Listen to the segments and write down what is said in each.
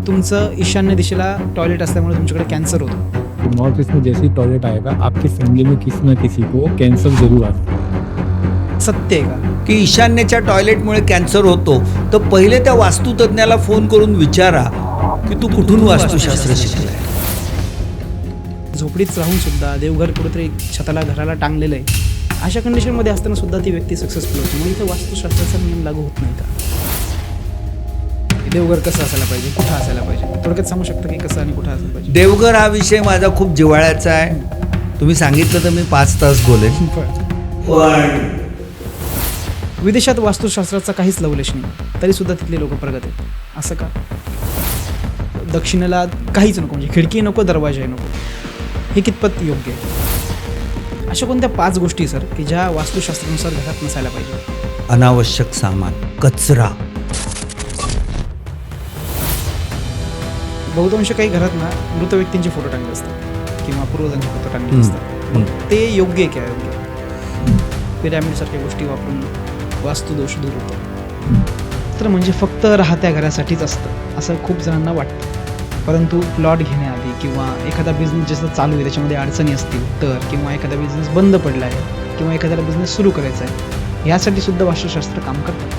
तुमचं ईशान्य दिशेला टॉयलेट असल्यामुळे तुमच्याकडे कॅन्सर होतो. नॉर्थ ईस्ट में जैसे ही टॉयलेट आएगा आपकी फैमिली में किसी न किसी को कैंसर जरूर आता है. सत्य आहे का? की ईशान्येच्या टॉयलेटमुळे कॅन्सर होतो, तर पहिले त्या वास्तुतज्ञाला फोन करून विचारा की तू कुठून वास्तुशास्त्र शिकलाय. झोपडीत राहून सुद्धा देवघर कुठेतरी छताला घराला टांगलेलं आहे, अशा कंडिशनमध्ये असताना सुद्धा ती व्यक्ती सक्सेसफुल होती. मग इथं वास्तुशास्त्राचा नियम लागू होत नाही का? देवघर कसं असायला पाहिजे, कुठं असायला पाहिजे, थोडक्यात सांगू शकता की कसं आणि कुठं असायला पाहिजे? देवघर हा विषय माझा खूप जिव्हाळ्याचा आहे. तुम्ही सांगितलं तर मी 5 तास बोलेन. पण विदेशात वास्तुशास्त्राचा काहीच लवलेश नाही, तरी सुद्धा तिथले लोक प्रगत आहेत. असं का? दक्षिणेला काहीच नको, म्हणजे खिडकी नको, दरवाजाही नको, हे कितपत योग्य आहे? अशा कोणत्या 5 गोष्टी सर की ज्या वास्तुशास्त्रानुसार घरात नसायला पाहिजे? अनावश्यक सामान, कचरा. बहुतांश काही घरात ना मृत व्यक्तींचे फोटो टाकले असतात किंवा पूर्वजांचे फोटो टाकले असतात. मग ते योग्य आहे, काय योग्य? पिरॅमिडसारख्या गोष्टी वापरून वास्तुदोष दूर होतो. तर म्हणजे फक्त राहत्या घरासाठीच असतं असं खूप जणांना वाटतं. परंतु प्लॉट घेण्याआधी किंवा एखादा बिझनेस जसं चालू आहे त्याच्यामध्ये अडचणी असतील तर, किंवा एखादा बिझनेस बंद पडला आहे किंवा एखाद्याला बिझनेस सुरू करायचा आहे, यासाठी सुद्धा वास्तुशास्त्र काम करतं.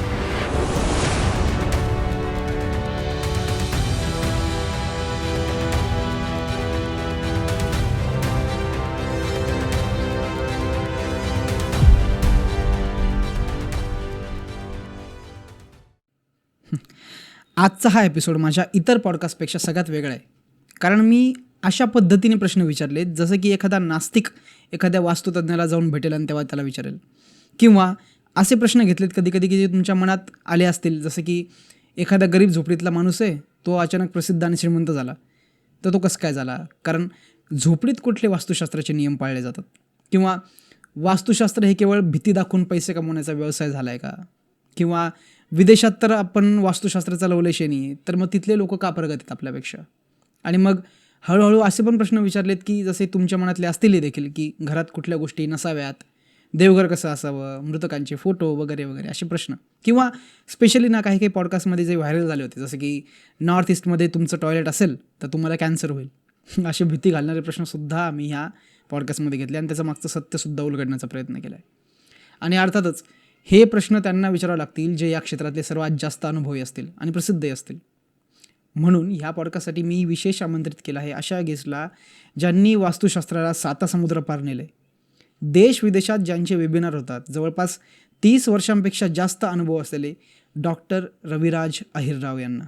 आजचा हा एपिसोड माझ्या इतर पॉडकास्टपेक्षा सगळ्यात वेगळा आहे, कारण मी अशा पद्धतीने प्रश्न विचारले जसं की एखादा नास्तिक एखाद्या वास्तुतज्ञाला जाऊन भेटेल आणि तेव्हा त्याला विचारेल, किंवा असे प्रश्न घेतलेत कधी कधी की जे तुमच्या मनात आले असतील, जसं की एखादा गरीब झोपडीतला माणूस आहे, तो अचानक प्रसिद्ध आणि श्रीमंत झाला, तर तो कसं काय झाला? कारण झोपडीत कुठले वास्तुशास्त्राचे नियम पाळले जातात? किंवा वास्तुशास्त्र हे केवळ भीती दाखवून पैसे कमवण्याचा व्यवसाय झाला आहे का? किंवा विदेशात तर आपण वास्तुशास्त्राचा लवलेश नाही, तर मग तिथले लोक का प्रगत आहेत आपल्यापेक्षा? आणि मग हळूहळू असे पण प्रश्न विचारलेत की जसे तुमच्या मनातले असतील देखील, की घरात कुठल्या गोष्टी नसाव्यात, देवघर कसं असावं, मृतकांचे फोटो वगैरे वगैरे असे प्रश्न. किंवा स्पेशली ना काही काही पॉडकास्टमध्ये जे व्हायरल झाले होते, जसं की नॉर्थ ईस्टमध्ये तुमचं टॉयलेट असेल तर तुम्हाला कॅन्सर होईल, असे भीती घालणारे प्रश्नसुद्धा आम्ही ह्या पॉडकास्टमध्ये घेतले आणि त्याचं मागचं सत्यसुद्धा उलगडण्याचा प्रयत्न केला आहे. आणि अर्थातच हे प्रश्न त्यांना विचारावे लागतील जे या क्षेत्रातले सर्वात जास्त अनुभवी असतील आणि प्रसिद्धही असतील. म्हणून ह्या पॉडकास्टसाठी मी विशेष आमंत्रित केलं आहे अशा गेस्टला ज्यांनी वास्तुशास्त्राला 7 समुद्र पार नेले, देश विदेशात ज्यांचे वेबिनार होतात, जवळपास 30 वर्षांपेक्षा जास्त अनुभव असलेले डॉक्टर रविराज अहिरराव यांना.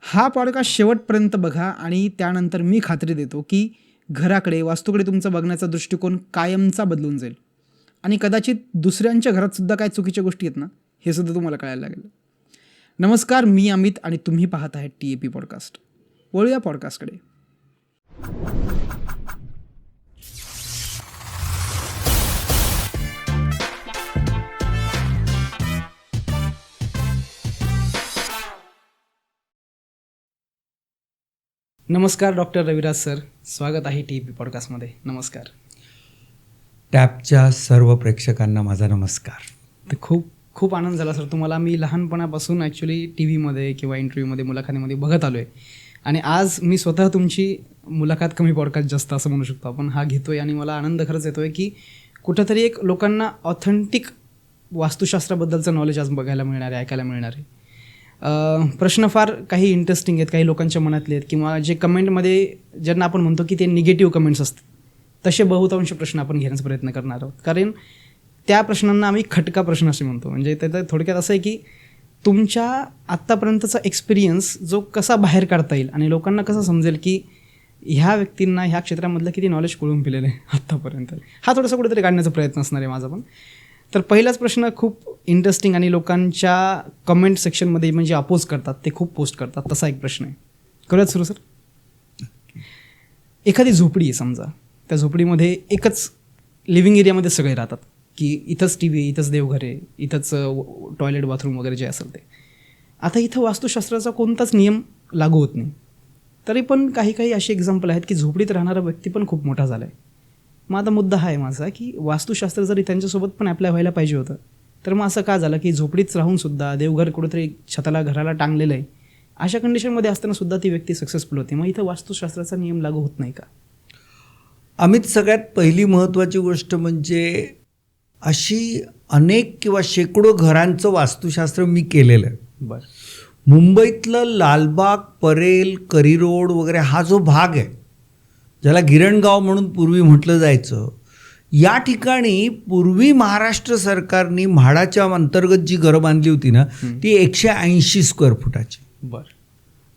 हा पॉडकास्ट शेवटपर्यंत बघा आणि त्यानंतर मी खात्री देतो की घराकडे, वास्तूकडे तुमचा बघण्याचा दृष्टिकोन कायमचा बदलून जाईल आणि कदाचित दुसऱ्यांच्या घरात सुद्धा काय चुकीच्या गोष्टी आहेत ना, हे सुद्धा तुम्हाला कळायला लागेल. नमस्कार, मी अमित आणि तुम्ही पाहत आहेत TAP पॉडकास्ट. वळूया पॉडकास्टकडे. नमस्कार डॉक्टर रविराज सर, स्वागत आहे TAP पॉडकास्टमध्ये. नमस्कार. टॅपच्या सर्व प्रेक्षकांना माझा नमस्कार. ते खूप खूप आनंद झाला सर. तुम्हाला मी लहानपणापासून ॲक्च्युली TV मध्ये किंवा इंटरव्ह्यूमध्ये, मुलाखतीमध्ये बघत आलो आहे आणि आज मी स्वतः तुमची मुलाखत कमी पॉडकास्ट जास्त असं म्हणू शकतो आपण हा घेतो आहे आणि मला आनंद खरंच येतो आहे की कुठंतरी एक लोकांना ऑथेंटिक वास्तुशास्त्राबद्दलचं नॉलेज आज बघायला मिळणार आहे, ऐकायला मिळणार आहे. प्रश्न फार काही इंटरेस्टिंग आहेत, काही लोकांच्या मनातले आहेत, किंवा जे कमेंटमध्ये ज्यांना आपण म्हणतो की ते निगेटिव्ह कमेंट्स असतात, तसे बहुतांश प्रश्न आपण घेण्याचा प्रयत्न करणार आहोत. कारण त्या प्रश्नांना आम्ही खटका प्रश्न असे म्हणतो. म्हणजे त्याचं थोडक्यात असं आहे की तुमच्या आत्तापर्यंतचा एक्सपिरियन्स जो कसा बाहेर काढता येईल आणि लोकांना कसं समजेल की ह्या व्यक्तींना ह्या क्षेत्रामधलं किती नॉलेज कळून पिलेलं आहे आत्तापर्यंत, हा थोडासा कुठेतरी काढण्याचा प्रयत्न असणार आहे माझा पण. तर पहिलाच प्रश्न खूप इंटरेस्टिंग आणि लोकांच्या कमेंट सेक्शनमध्ये म्हणजे अपोज करतात, ते खूप पोस्ट करतात, तसा एक प्रश्न आहे. करूयात सुरू सर? एखादी झोपडी आहे समजा, त्या झोपडीमध्ये एकच लिव्हिंग एरियामध्ये सगळे राहतात, की इथंच TV आहे, इथंच देवघर आहे, इथंच टॉयलेट बाथरूम वगैरे जे असेल ते. आता इथं वास्तुशास्त्राचा कोणताच नियम लागू होत नाही, तरी पण काही काही असे एक्झाम्पल आहेत की झोपडीत राहणारा व्यक्ती पण खूप मोठा झाला आहे. मग आता मुद्दा हा आहे माझा की वास्तुशास्त्र जरी त्यांच्यासोबत पण अप्लाय व्हायला पाहिजे होतं, तर मग असं का झालं की झोपडीत राहून सुद्धा देवघर कुठेतरी छताला घराला टांगलेलं आहे, अशा कंडिशनमध्ये असताना सुद्धा ती व्यक्ती सक्सेसफुल होते. मग इथं वास्तुशास्त्राचा नियम लागू होत नाही का? अमित, सगळ्यात पहिली महत्त्वाची गोष्ट म्हणजे अशी अनेक किंवा शेकडो घरांचं वास्तुशास्त्र मी केलेलं आहे. बरं. मुंबईतलं लालबाग, परेल, करी रोड वगैरे हा जो भाग आहे, ज्याला गिरणगाव म्हणून पूर्वी म्हटलं जायचं, या ठिकाणी पूर्वी महाराष्ट्र सरकारने म्हाडाच्या अंतर्गत जी घरं बांधली होती ना, ती 180 स्क्वेअर फुटाची. बरं.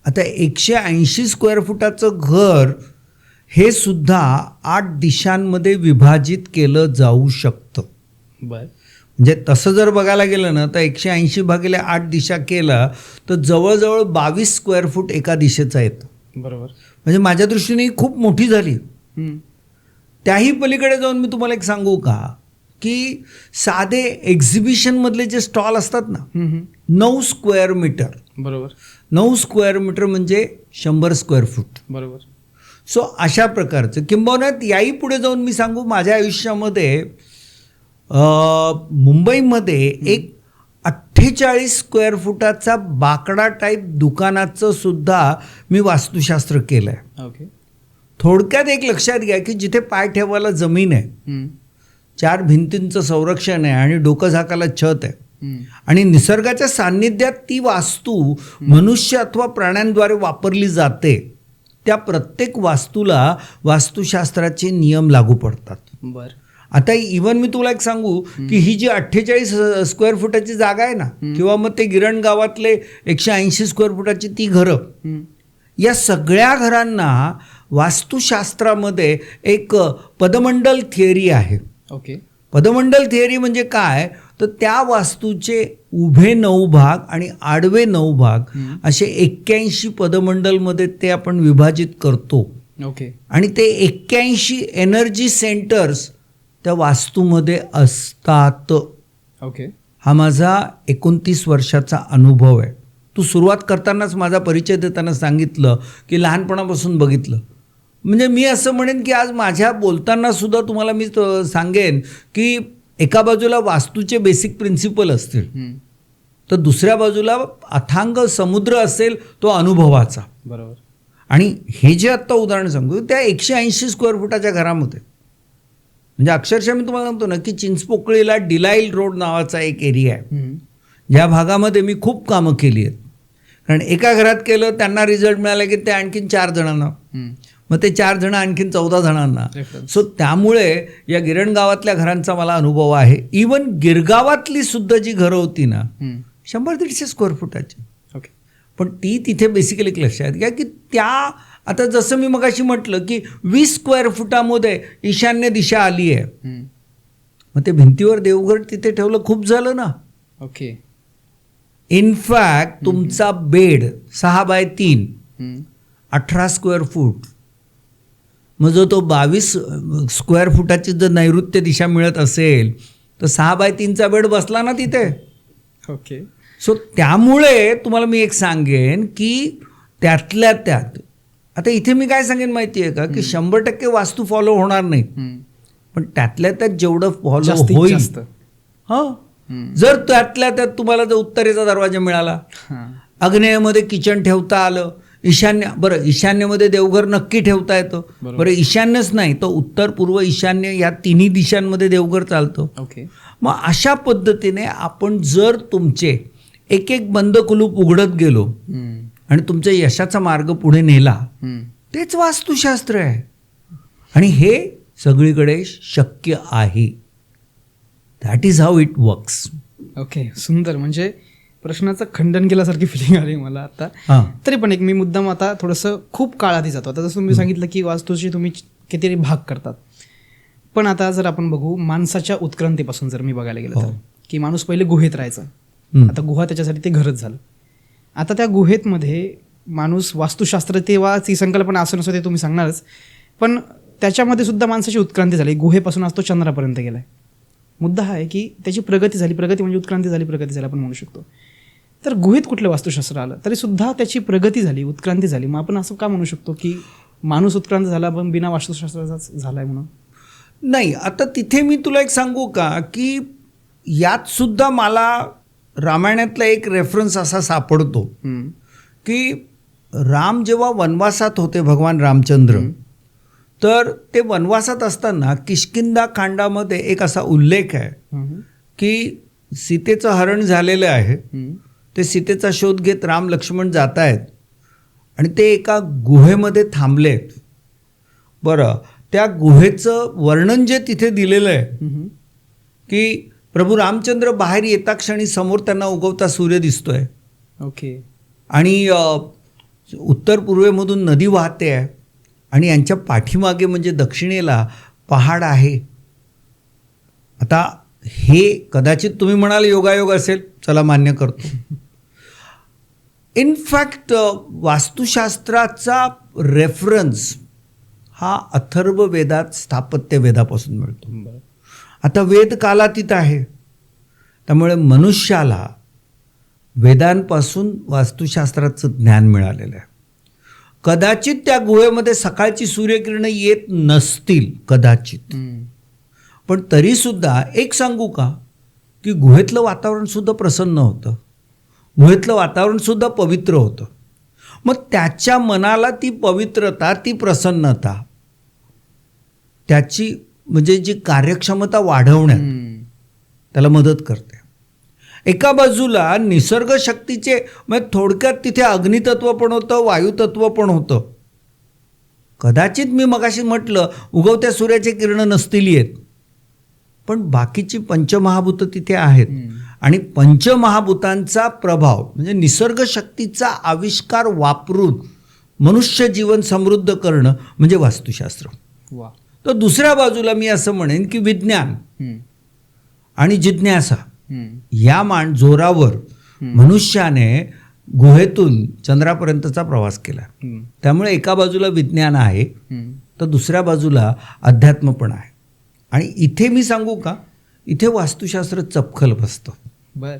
आता 180 स्क्वेअर फुटाचं घर हे सुद्धा 8 दिशांमध्ये विभाजित केलं जाऊ शकतं. बरं. म्हणजे तसं जर बघायला गेलं ना, तर 180 भागिले 8 दिशा केला तर जवळजवळ 22 स्क्वेअर फूट एका दिशेचा येतं. बरोबर. म्हणजे माझ्या दृष्टीने ही खूप मोठी झाली. त्याही पलीकडे जाऊन मी तुम्हाला एक सांगू का, की साधे एक्झिबिशनमधले जे स्टॉल असतात ना, 9 स्क्वेअर मीटर. बरोबर. 9 स्क्वेअर मीटर म्हणजे 100 स्क्वेअर फूट. बरोबर. सो अशा प्रकारचं, किंबहुना याही पुढे जाऊन मी सांगू, माझ्या आयुष्यामध्ये मुंबईमध्ये एक 48 स्क्वेअर फुटाचा बाकडा टाईप दुकानाचं सुद्धा मी वास्तुशास्त्र केलं आहे. ओके. थोडक्यात एक लक्षात घ्या की जिथे पाय ठेवायला जमीन आहे, 4 भिंतींचं संरक्षण आहे आणि डोकं झाकायला छत आहे आणि निसर्गाच्या सान्निध्यात ती वास्तू मनुष्य अथवा प्राण्यांद्वारे वापरली जाते, त्या प्रत्येक वास्तूला वास्तुशास्त्राचे नियम लागू पडतात. बरं. आता इवन मी तुला एक सांगू की ही जी 48 स्क्वेअर फुटाची जागा आहे ना, किंवा मग ते गिरण गावातले 180 स्क्वेअर फुटाची ती घरं, या सगळ्या घरांना वास्तुशास्त्रामध्ये एक पदमंडल थिअरी आहे. ओके. पदमंडल थिअरी म्हणजे काय, तर त्या वास्तूचे उभे 9 भाग आणि आडवे 9 भाग असे 81 पदमंडलमध्ये ते आपण विभाजित करतो. ओके. आणि ते 81 एनर्जी सेंटर्स त्या वास्तूमध्ये असतात. ओके. हा माझा 29 वर्षाचा अनुभव आहे. तू सुरुवात करतानाच माझा परिचय देताना सांगितलं की लहानपणापासून बघितलं. म्हणजे मी असं म्हणेन की आज माझ्या बोलताना सुद्धा तुम्हाला मी सांगेन की एका बाजूला वास्तूचे बेसिक प्रिन्सिपल असतील, तर दुसऱ्या बाजूला अथांग समुद्र असेल तो अनुभवाचा. बरोबर. आणि हे जे आत्ता उदाहरण सांगतो त्या 180 स्क्वेअर फुटाच्या घरामध्ये, म्हणजे अक्षरशः मी तुम्हाला सांगतो ना की चिंचपोकळीला डिलाईल रोड नावाचा एक एरिया आहे, ज्या भागामध्ये मी खूप कामं केली आहेत. कारण एका घरात केलं, त्यांना रिझल्ट मिळाला की ते आणखीन 4 जणांना, मग ते 4 जण आणखीन 14 जणांना. सो त्यामुळे या गिरण गावातल्या घरांचा मला अनुभव आहे. इवन गिरगावातली सुद्धा जी घरं होती ना, 100-150 स्क्वेअर फुटाची. ओके. पण ती तिथे बेसिकली एक लक्षात घ्या की त्या, आता जसं मी मगाशी म्हटलं की 20 स्क्वेअर फुटामध्ये ईशान्य दिशा आली आहे, मग ते भिंतीवर देवघर तिथे ठेवलं, खूप झालं ना. ओके. इनफॅक्ट तुमचा बेड 6x3 18 स्क्वेअर फूट, मग जो तो 22 स्क्वेअर फुटाची जर नैऋत्य दिशा मिळत असेल तर 6x3चा बेड बसला ना तिथे. ओके. सो त्यामुळे तुम्हाला मी एक सांगेन की त्यातल्या त्यात, आता इथे मी काय सांगेन माहिती आहे का, की 100% वास्तू फॉलो होणार नाही, पण त्यातल्या त्यात जेवढं फॉलो होईल, हां, जर त्यातल्या त्यात तुम्हाला जर उत्तरेचा दरवाजा मिळाला, आग्नेयमध्ये किचन ठेवता आलं, ईशान्यमध्ये देवघर नक्की ठेवता येतं. बरं, ईशान्यच नाही तर उत्तर, पूर्व, ईशान्य या तिन्ही दिशांमध्ये देवघर चालतं. ओके. मग अशा पद्धतीने आपण जर तुमचे एक एक बंद कुलूप उघडत गेलो आणि तुमच्या यशाचा मार्ग पुढे नेला, तेच वास्तुशास्त्र आहे. आणि हे सगळीकडे शक्य आहे. That is how it works. Okay. सुंदर. म्हणजे प्रश्नाचं खंडन केल्यासारखी फिलिंग आली मला आता. तरी पण एक मी मुद्दाम आता थोडंसं खूप काळ आधी जातो. आता जसं तुम्ही सांगितलं की वास्तूचे तुम्ही कितीतरी भाग करतात, पण आता जर आपण बघू माणसाच्या उत्क्रांतीपासून जर मी बघायला गेलं तर, की माणूस पहिले गुहेत राहायचा, आता गुहा त्याच्यासाठी ते घरच झालं. आता त्या गुहेतमध्ये माणूस वास्तुशास्त्र, तेव्हा ती संकल्पना असं नसतं ते तुम्ही सांगणारच, पण त्याच्यामध्ये सुद्धा माणसाची उत्क्रांती झाली. गुहेपासून आज तो चंद्रापर्यंत गेलाय. मुद्दा हा आहे की त्याची प्रगती झाली. प्रगती म्हणजे उत्क्रांती झाली, प्रगती झाली आपण म्हणू शकतो. तर गुहेत कुठलं वास्तुशास्त्र आलं तरी सुद्धा त्याची प्रगती झाली, उत्क्रांती झाली. मग आपण असं का म्हणू शकतो की माणूस उत्क्रांत झाला पण बिना वास्तुशास्त्राचाच झालाय म्हणून? नाही. आता तिथे मी तुला एक सांगू का की यात सुद्धा मला रामायणातला एक रेफरन्स असा सापडतो की राम जेव्हा वनवासात होते, भगवान रामचंद्र, तर ते वनवासात असताना किष्किंधा कांडामध्ये एक असा उल्लेख आहे की सीतेचं हरण झालेलं आहे. ते सीतेचा शोध घेत राम लक्ष्मण जात आहेत आणि ते एका गुहेमध्ये थांबलेत. बरं, त्या गुहेचं वर्णन जे तिथे दिलेलं आहे की प्रभू रामचंद्र बाहेर येता क्षणी समोर त्यांना उगवता सूर्य दिसतोय. ओके. आणि उत्तर पूर्वेमधून नदी वाहते आहे आणि यांच्या पाठीमागे म्हणजे दक्षिणेला पहाड आहे. आता हे कदाचित तुम्ही म्हणाल योगायोग असेल, चला मान्य करतो. इनफॅक्ट वास्तुशास्त्राचा रेफरन्स हा अथर्व वेदात स्थापत्य वेदापासून मिळतो. आता वेद कालातीत आहे, त्यामुळे मनुष्याला वेदांपासून वास्तुशास्त्राचं ज्ञान मिळालेलं आहे. कदाचित त्या गुहेमध्ये सकाळची सूर्यकिरणं येत नसतील, कदाचित, पण तरीसुद्धा एक सांगू का, की गुहेतलं वातावरणसुद्धा प्रसन्न होतं, गुहेतलं वातावरणसुद्धा पवित्र होतं. मग त्याच्या मनाला ती पवित्रता, ती प्रसन्नता, त्याची म्हणजे जी कार्यक्षमता वाढवण्यात त्याला मदत करते. एका बाजूला निसर्ग शक्तीचे म्हणजे थोडक्यात तिथे अग्नितत्व पण होतं, वायुतत्व पण होतं. कदाचित मी मगाशी म्हटलं उगवत्या सूर्याचे किरण नसतील येत, पण बाकीची पंचमहाभूतं तिथे आहेत. आणि पंचमहाभूतांचा प्रभाव म्हणजे निसर्ग शक्तीचा आविष्कार वापरून मनुष्य जीवन समृद्ध करणं म्हणजे वास्तुशास्त्र. वा. तर दुसऱ्या बाजूला मी असं म्हणेन की विज्ञान आणि जिज्ञासा या जोरावर मनुष्याने गुहेतून चंद्रापर्यंतचा प्रवास केला. त्यामुळे एका बाजूला विज्ञान आहे तर दुसऱ्या बाजूला अध्यात्म पण आहे. आणि इथे मी सांगू का, इथे वास्तुशास्त्र चपखल बसतं. बर.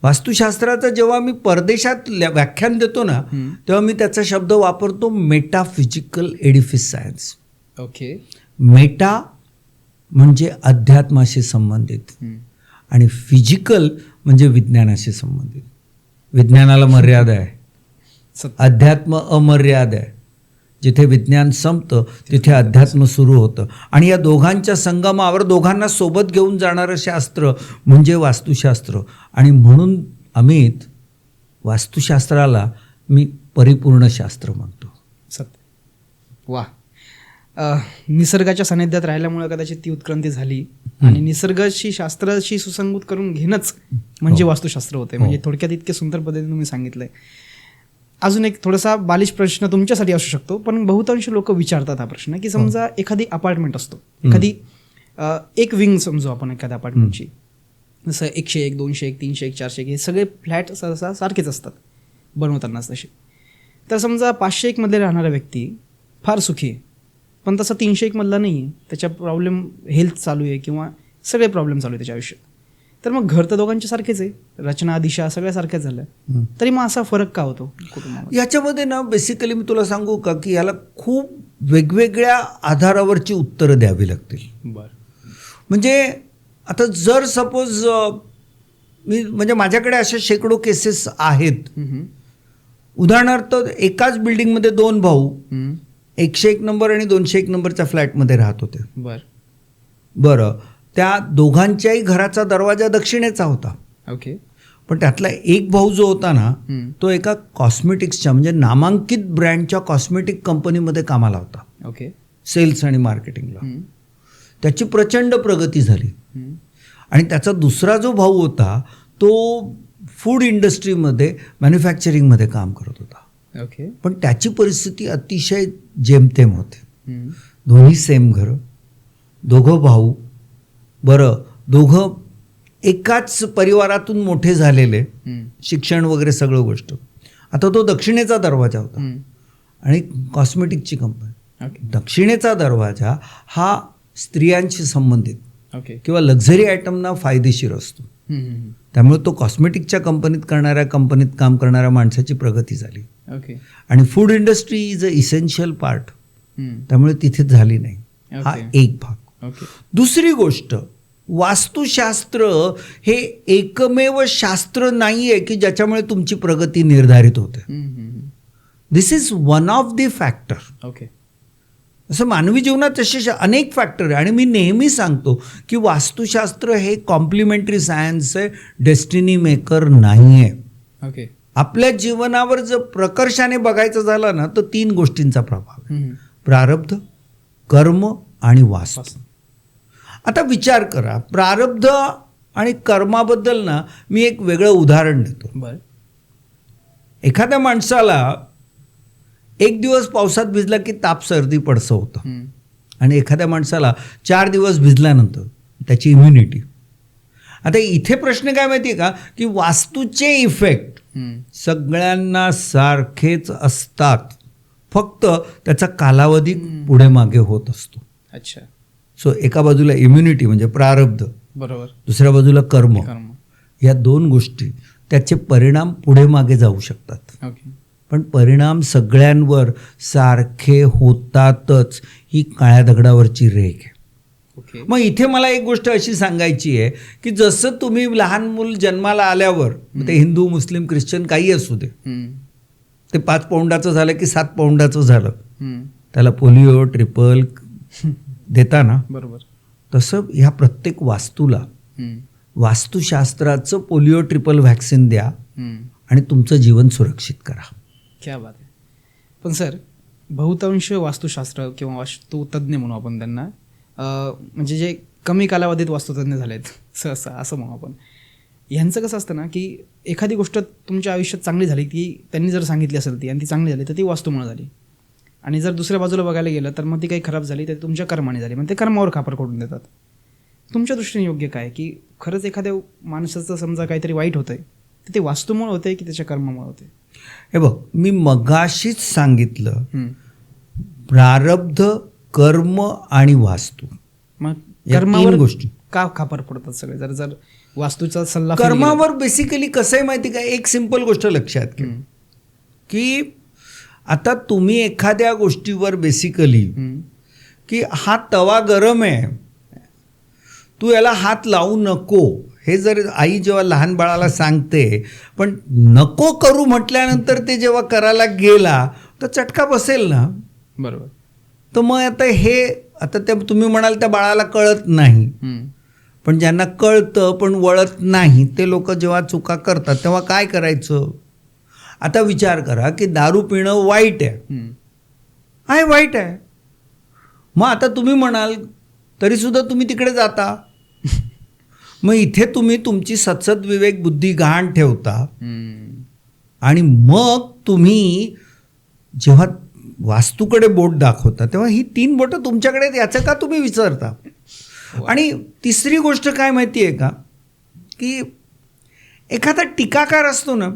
वास्तुशास्त्राचं जेव्हा मी परदेशात व्याख्यान देतो ना, तेव्हा मी त्याचा शब्द वापरतो metaphysical Edifice science. Okay. Meta म्हणजे अध्यात्माशी संबंधित आणि फिजिकल म्हणजे विज्ञानाशी संबंधित. विज्ञानाला मर्यादा आहे, अध्यात्म अमर्याद आहे. जिथे विज्ञान संपतं तिथे अध्यात्म सुरू होतं. आणि या दोघांच्या संगमावर दोघांना सोबत घेऊन जाणारं शास्त्र म्हणजे वास्तुशास्त्र. आणि म्हणून अमित, वास्तुशास्त्राला मी परिपूर्ण शास्त्र म्हणतो. सत्य. वा. निसर्गाच्या सानिध्यात राहिल्यामुळे कदाचित ती उत्क्रांती झाली आणि निसर्गाशी शास्त्राशी सुसंगत करून घेणंच म्हणजे वास्तुशास्त्र होते. म्हणजे थोडक्यात इतके सुंदर पद्धतीने तुम्ही सांगितलंय. अजून एक थोडासा बालिश प्रश्न तुमच्यासाठी असू शकतो, पण बहुतांश लोक विचारतात हा प्रश्न की समजा एखादी अपार्टमेंट असतो, एखादी एक विंग समजू आपण एखाद्या अपार्टमेंटची, जसं 101, 201, 301, 401 हे सगळे फ्लॅट सहसा सारखेच असतात बनवतानाच तसे. तर समजा 501 मध्ये राहणारा व्यक्ती फार सुखी आहे, पण तसा 301 मधला नाही आहे. त्याच्या प्रॉब्लेम हेल्थ चालू आहे किंवा सगळे प्रॉब्लेम चालू आहे त्याच्या आयुष्यात. तर मग घर तर दोघांचे सारखेच आहे, रचना दिशा सगळ्या सारख्याच झाल्या, तरी मग असा फरक का होतो कुटुंबामध्ये? याच्यामध्ये ना बेसिकली मी तुला सांगू का की याला खूप वेगवेगळ्या आधारावरची उत्तरं द्यावी लागतील. बरं. म्हणजे आता जर सपोज मी म्हणजे माझ्याकडे अशा शेकडो केसेस आहेत. उदाहरणार्थ एकाच बिल्डिंगमध्ये 2 भाऊ 101 नंबर आणि 201 नंबरच्या फ्लॅटमध्ये राहत होते. बरं, त्या दोघांच्याही घराचा दरवाजा दक्षिणेचा होता. ओके. पण त्यातला एक भाऊ जो होता ना, तो एका कॉस्मेटिक्सच्या म्हणजे नामांकित ब्रँडच्या कॉस्मेटिक कंपनीमध्ये कामाला होता. ओके. सेल्स आणि मार्केटिंगला. त्याची प्रचंड प्रगती झाली. आणि त्याचा दुसरा जो भाऊ होता तो फूड इंडस्ट्रीमध्ये मॅन्युफॅक्चरिंगमध्ये काम करत होता. ओके. पण त्याची परिस्थिती अतिशय जेमतेम होते. दोन्ही सेम घरं, दोघं भाऊ. बरं, दोघं एकाच परिवारातून मोठे झालेले, शिक्षण वगैरे सगळं गोष्ट. आता तो दक्षिणेचा दरवाजा होता आणि कॉस्मेटिकची कंपनी. दक्षिणेचा दरवाजा हा स्त्रियांशी संबंधित किंवा लक्झरी आयटमना फायदेशीर असतो. त्यामुळे तो कॉस्मेटिकच्या कंपनीत काम करणाऱ्या माणसाची प्रगती झाली. आणि food industry is a essential part, त्यामुळे तिथे झाली नाही. हा एक भाग. दुसरी गोष्ट, वास्तुशास्त्र हे एकमेव शास्त्र नाही आहे की ज्याच्यामुळे तुमची प्रगती निर्धारित होते. This is one of the factor. Okay. असं मानवी जीवनात तसे अनेक फॅक्टर आहे. आणि मी नेहमी सांगतो की वास्तुशास्त्र हे कॉम्प्लिमेंटरी सायन्स आहे, डेस्टिनी मेकर नाही आहे. ओके. आपल्या जीवनावर जर प्रकर्षाने बघायचं झालं ना तर 3 गोष्टींचा प्रभाव आहे. प्रारब्ध, कर्म आणि वास्तू. आता विचार करा, प्रारब्ध आणि कर्माबद्दल ना मी एक वेगळं उदाहरण देतो. बरं. एखाद्या माणसाला एक दिवस पावसात भिजला की ताप सर्दी पडसं होतं, आणि एखाद्या माणसाला 4 दिवस भिजल्यानंतर त्याची इम्युनिटी. आता इथे प्रश्न काय माहिती आहे का, की वास्तूचे इफेक्ट सगळ्यांना सारखेच असतात, फक्त त्याचा कालावधी पुढे मागे होत असतो. अच्छा. सो एका बाजूला इम्युनिटी म्हणजे प्रारब्ध, बरोबर, दुसऱ्या बाजूला कर्म. या 2 गोष्टी त्याचे परिणाम पुढे मागे जाऊ शकतात. ओके. पण परिणाम सगळ्यांवर सारखे होतातच, ही काळ्या दगडावरची रेघ आहे. ओके. मग इथे मला एक गोष्ट अशी सांगायची आहे की जसं तुम्ही लहान मूल जन्माला आल्यावर, ते हिंदू, मुस्लिम, ख्रिश्चन काही असू दे, ते 5 पौंडाचं झालं की 7 पौंडाचं झालं, त्याला पोलिओ, ट्रिपल देता ना, बरोबर, तसं ह्या प्रत्येक वास्तूला वास्तुशास्त्राचं पोलिओ ट्रिपल व्हॅक्सिन द्या आणि तुमचं जीवन सुरक्षित करा. क्या बात आहे. पण सर, बहुतांश वास्तुशास्त्र किंवा वास्तुतज्ञ म्हणू आपण त्यांना, म्हणजे जे कमी कालावधीत वास्तुतज्ञ झाले आहेत सहसा असं म्हणू आपण, ह्यांचं कसं असतं ना की एखादी गोष्ट तुमच्या आयुष्यात चांगली झाली की त्यांनी जर सांगितली असेल ती आणि ती चांगली झाली तर ती वास्तूमुळे झाली, आणि जर दुसऱ्या बाजूला बघायला गेलं तर मग ती काही खराब झाली तर तुमच्या कर्माने झाली, मग ते कर्मावर खापर करून देतात. तुमच्या दृष्टीने योग्य काय, की खरंच एखाद्या माणसाचं समजा काहीतरी वाईट होतंय तर ते वास्तूमुळे होतंय की त्याच्या कर्मामुळे होते? हे बघ, मी मगाशीच सांगितलं, प्रारब्ध, कर्म आणि वास्तू, मग या 3 कर्मावर गोष्टी का खापर पडतात सगळे? जर वास्तूचा सल्ला कर्मावर बेसिकली कसं आहे माहिती का, एक सिंपल गोष्ट लक्षात घ्या की आता तुम्ही एखाद्या गोष्टीवर बेसिकली की हा तवा गरम आहे, तू याला हात लावू नको, हे जर आई जेव्हा लहान बाळाला सांगते, पण नको करू म्हटल्यानंतर ते जेव्हा करायला गेला तर चटका बसेल ना. बरोबर. तर मग आता ते तुम्ही म्हणाल त्या बाळाला कळत नाही, पण ज्यांना कळतं पण वळत नाही ते लोक जेव्हा चुका करतात तेव्हा काय करायचं? आता विचार करा की दारू पिणं वाईट आहे, वाईट आहे. मग आता तुम्ही म्हणाल तरीसुद्धा तुम्ही तिकडे जाता. मग इथे तुम्ही तुमची सत्सद विवेक बुद्धी गहाण ठेवता, आणि मग तुम्ही जेव्हा वास्तूकडे बोट दाखवता तेव्हा ही 3 बोटं तुमच्याकडे आहेत याचं का तुम्ही विचारता? आणि तिसरी गोष्ट काय माहिती आहे का, की एखादा टीकाकार असतो ना,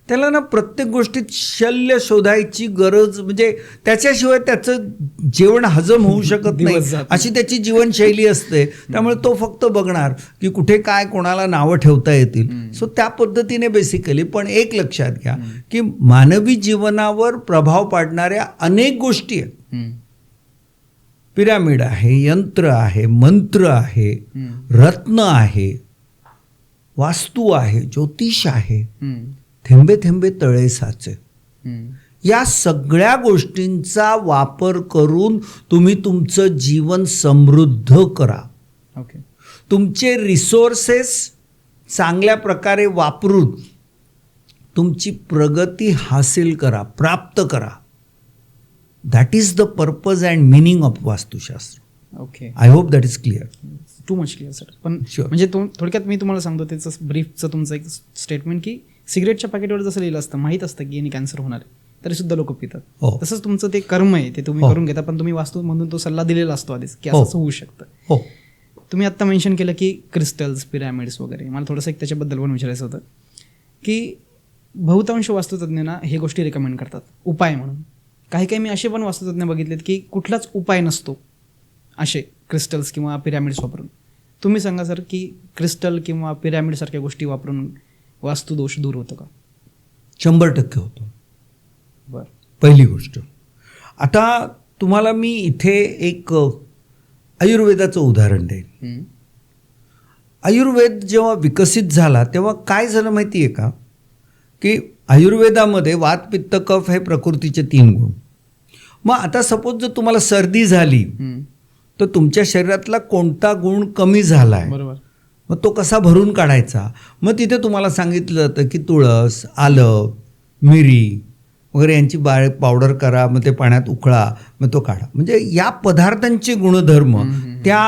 त्याला ना प्रत्येक गोष्टीत शल्य शोधायची गरज, म्हणजे त्याच्याशिवाय त्याचं जेवण हजम होऊ शकत नाही अशी त्याची जीवनशैली असते. त्यामुळे तो फक्त बघणार की कुठे काय कोणाला नावं ठेवता येतील. सो त्या पद्धतीने बेसिकली. पण एक लक्षात घ्या की मानवी जीवनावर प्रभाव पाडणाऱ्या अनेक गोष्टी आहेत. पिरामिड आहे, यंत्र आहे, मंत्र आहे, रत्न आहे, वास्तू आहे, ज्योतिष आहे, थेंबे थेंबे तळे साचे, या सगळ्या गोष्टींचा वापर करून तुम्ही तुमचं जीवन समृद्ध करा. ओके. तुमचे रिसोर्सेस चांगल्या प्रकारे वापरून तुमची प्रगती हासिल करा, प्राप्त करा. That is the purpose and meaning of Vastushastra. Okay. I hope that is clear. Too much clear sir. पण Sure. म्हणजे थोडक्यात मी तुम्हाला सांगतो त्याचं ब्रीफचं तुमचं एक स्टेटमेंट, की सिगरेटच्या पॅकेटवर जसं लिहिलं असतं, माहीत असतं की यांनी कॅन्सर होणार आहे, तरी सुद्धा लोक पितात. हो. तसंच तुमचं ते कर्म आहे ते तुम्ही करून घेता, पण तुम्ही वास्तू म्हणून तो सल्ला दिलेला असतो आधीच की असं होऊ शकतं. हो. तुम्ही आत्ता मेन्शन केलं की क्रिस्टल्स, पिरॅमिड्स वगैरे. मला थोडंसं एक त्याच्याबद्दल पण विचारायचं होतं की बहुतांश वास्तुतज्ञांना हे गोष्टी रिकमेंड करतात उपाय म्हणून. काही मी असे पण वास्तुतज्ञ बघितलेत की कुठलाच उपाय नसतो असे क्रिस्टल्स किंवा पिरॅमिड्स वापरून. तुम्ही सांगा सर की क्रिस्टल किंवा पिरॅमिडसारख्या गोष्टी वापरून वास्तुदोष दूर होतो का? 100% होतो. बरं. पहिली गोष्ट. आता तुम्हाला मी इथे एक आयुर्वेदाचं उदाहरण देईन. आयुर्वेद जेव्हा विकसित झाला तेव्हा काय झालं माहिती आहे का, की आयुर्वेदामध्ये वात पित्त कफ हे प्रकृतीचे 3 गुण. मग आता सपोज जर तुम्हाला सर्दी झाली तर तुमच्या शरीरातला कोणता गुण कमी झाला आहे, बरोबर. मग तो कसा भरून काढायचा. मग तिथे तुम्हाला सांगितलं जातं की तुळस, आलं, मिरी वगैरे यांची बारीक पावडर करा, मग ते पाण्यात उकळा, मग तो काढा. म्हणजे या पदार्थांचे गुणधर्म त्या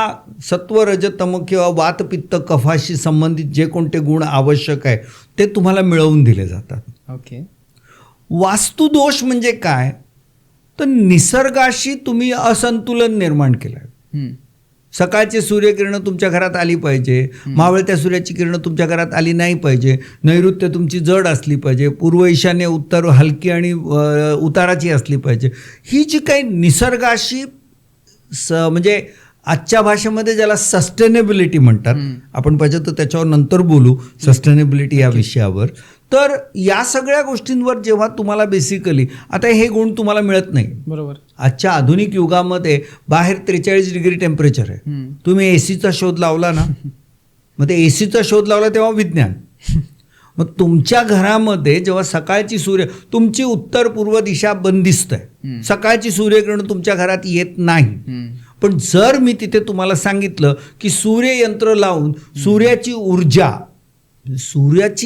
सत्व रज तम किंवा वात पित्त कफाशी संबंधित जे कोणते गुण आवश्यक आहे ते तुम्हाला मिळवून दिले जातात. ओके. वास्तुदोष म्हणजे काय, तर निसर्गाशी तुम्ही असंतुलन निर्माण केलं आहे. सकाळची सूर्यकिरणं तुमच्या घरात आली पाहिजे, मावळत्या सूर्याची किरणं तुमच्या घरात आली नाही पाहिजे, नैऋत्य तुमची जड असली पाहिजे, पूर्व ईशान्य उत्तर हलकी आणि उताराची असली पाहिजे. ही जी काही निसर्गाशी म्हणजे आजच्या भाषेमध्ये ज्याला सस्टेनेबिलिटी म्हणतात, आपण पाहिजे तर त्याच्यावर नंतर बोलू सस्टेनेबिलिटी या विषयावर. तर या सगळ्या गोष्टींवर जेव्हा तुम्हाला बेसिकली आता हे गुण तुम्हाला मिळत नाही, बरोबर. आजच्या आधुनिक युगामध्ये बाहेर 43 डिग्री टेम्परेचर आहे, तुम्ही एसीचा शोध लावला ना, मग ते एसीचा शोध लावला तेव्हा विज्ञान. मग तुमच्या घरामध्ये जेव्हा सकाळची तुमची उत्तर पूर्व दिशा बंदिस्त आहे, सकाळची सूर्यकिरण तुमच्या घरात येत नाही. पण जर मी तिथे तुम्हाला सांगितलं की सूर्ययंत्र लावून सूर्याची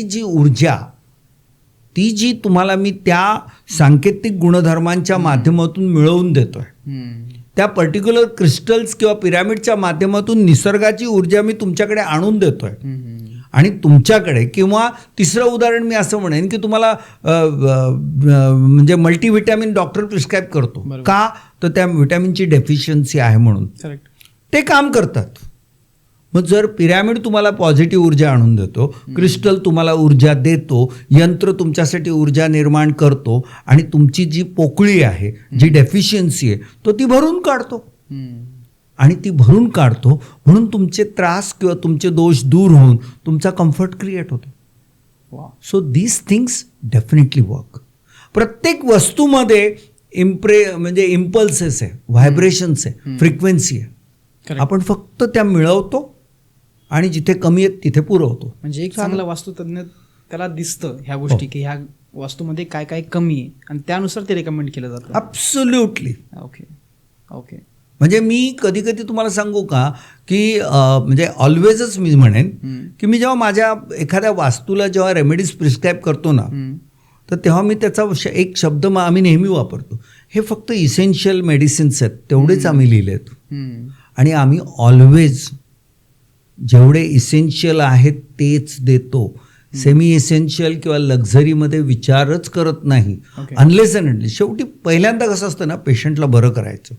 जी ऊर्जा ती जी तुम्हाला मी त्या सांकेतिक गुणधर्मांच्या माध्यमातून मिळवून देतोय, त्या पर्टिक्युलर क्रिस्टल्स किंवा पिरॅमिडच्या माध्यमातून निसर्गाची ऊर्जा मी तुमच्याकडे आणून देतोय. आणि तुमच्याकडे किंवा तिसरं उदाहरण मी असं म्हणेन की तुम्हाला म्हणजे मल्टीव्हिटॅमिन डॉक्टर प्रिस्क्राईब करतो का, तर त्या व्हिटॅमिनची डेफिशियन्सी आहे म्हणून ते काम करतात. मग जर पिरॅमिड तुम्हाला पॉझिटिव्ह ऊर्जा आणून देतो, क्रिस्टल तुम्हाला ऊर्जा देतो, यंत्र तुमच्यासाठी ऊर्जा निर्माण करतो आणि तुमची जी पोकळी आहे, जी डेफिशियन्सी आहे, तो ती भरून काढतो. आणि ती भरून काढतो म्हणून तुमचे त्रास किंवा तुमचे दोष दूर होऊन तुमचा कम्फर्ट क्रिएट होतो. So these things definitely work. प्रत्येक वस्तूमध्ये म्हणजे इम्पल्सेस आहे, व्हायब्रेशन्स आहे, फ्रिक्वेन्सी आहे. आपण फक्त त्या मिळवतो आणि जिथे कमी आहेत तिथे पुरवतो. म्हणजे एक चांगला वास्तुतज्ञ त्याला दिसतं ह्या गोष्टी की ह्या वास्तूमध्ये काय काय कमी आहे आणि त्यानुसार ते रेकमेंड केलं जातं. ॲब्सोल्युटली. ओके. ओके. म्हणजे मी कधी कधी तुम्हाला सांगू का की म्हणजे ऑलवेजच मी म्हणेन की मी जेव्हा माझ्या एखाद्या वास्तूला जेव्हा रेमेडीज प्रिस्क्राईब करतो ना, तर तेव्हा मी त्याचा एक शब्द आम्ही नेहमी वापरतो, हे फक्त इसेन्शियल मेडिसिन्स आहेत तेवढेच आम्ही लिहिलेत. आणि आम्ही ऑलवेज जेवढे इसेन्शियल आहेत तेच देतो. सेमी इसेन्शियल किंवा लक्झरीमध्ये विचारच करत नाही. अनलेस अँड अनलेस शेवटी पहिल्यांदा कसं असतं ना, पेशंटला बरं करायचं,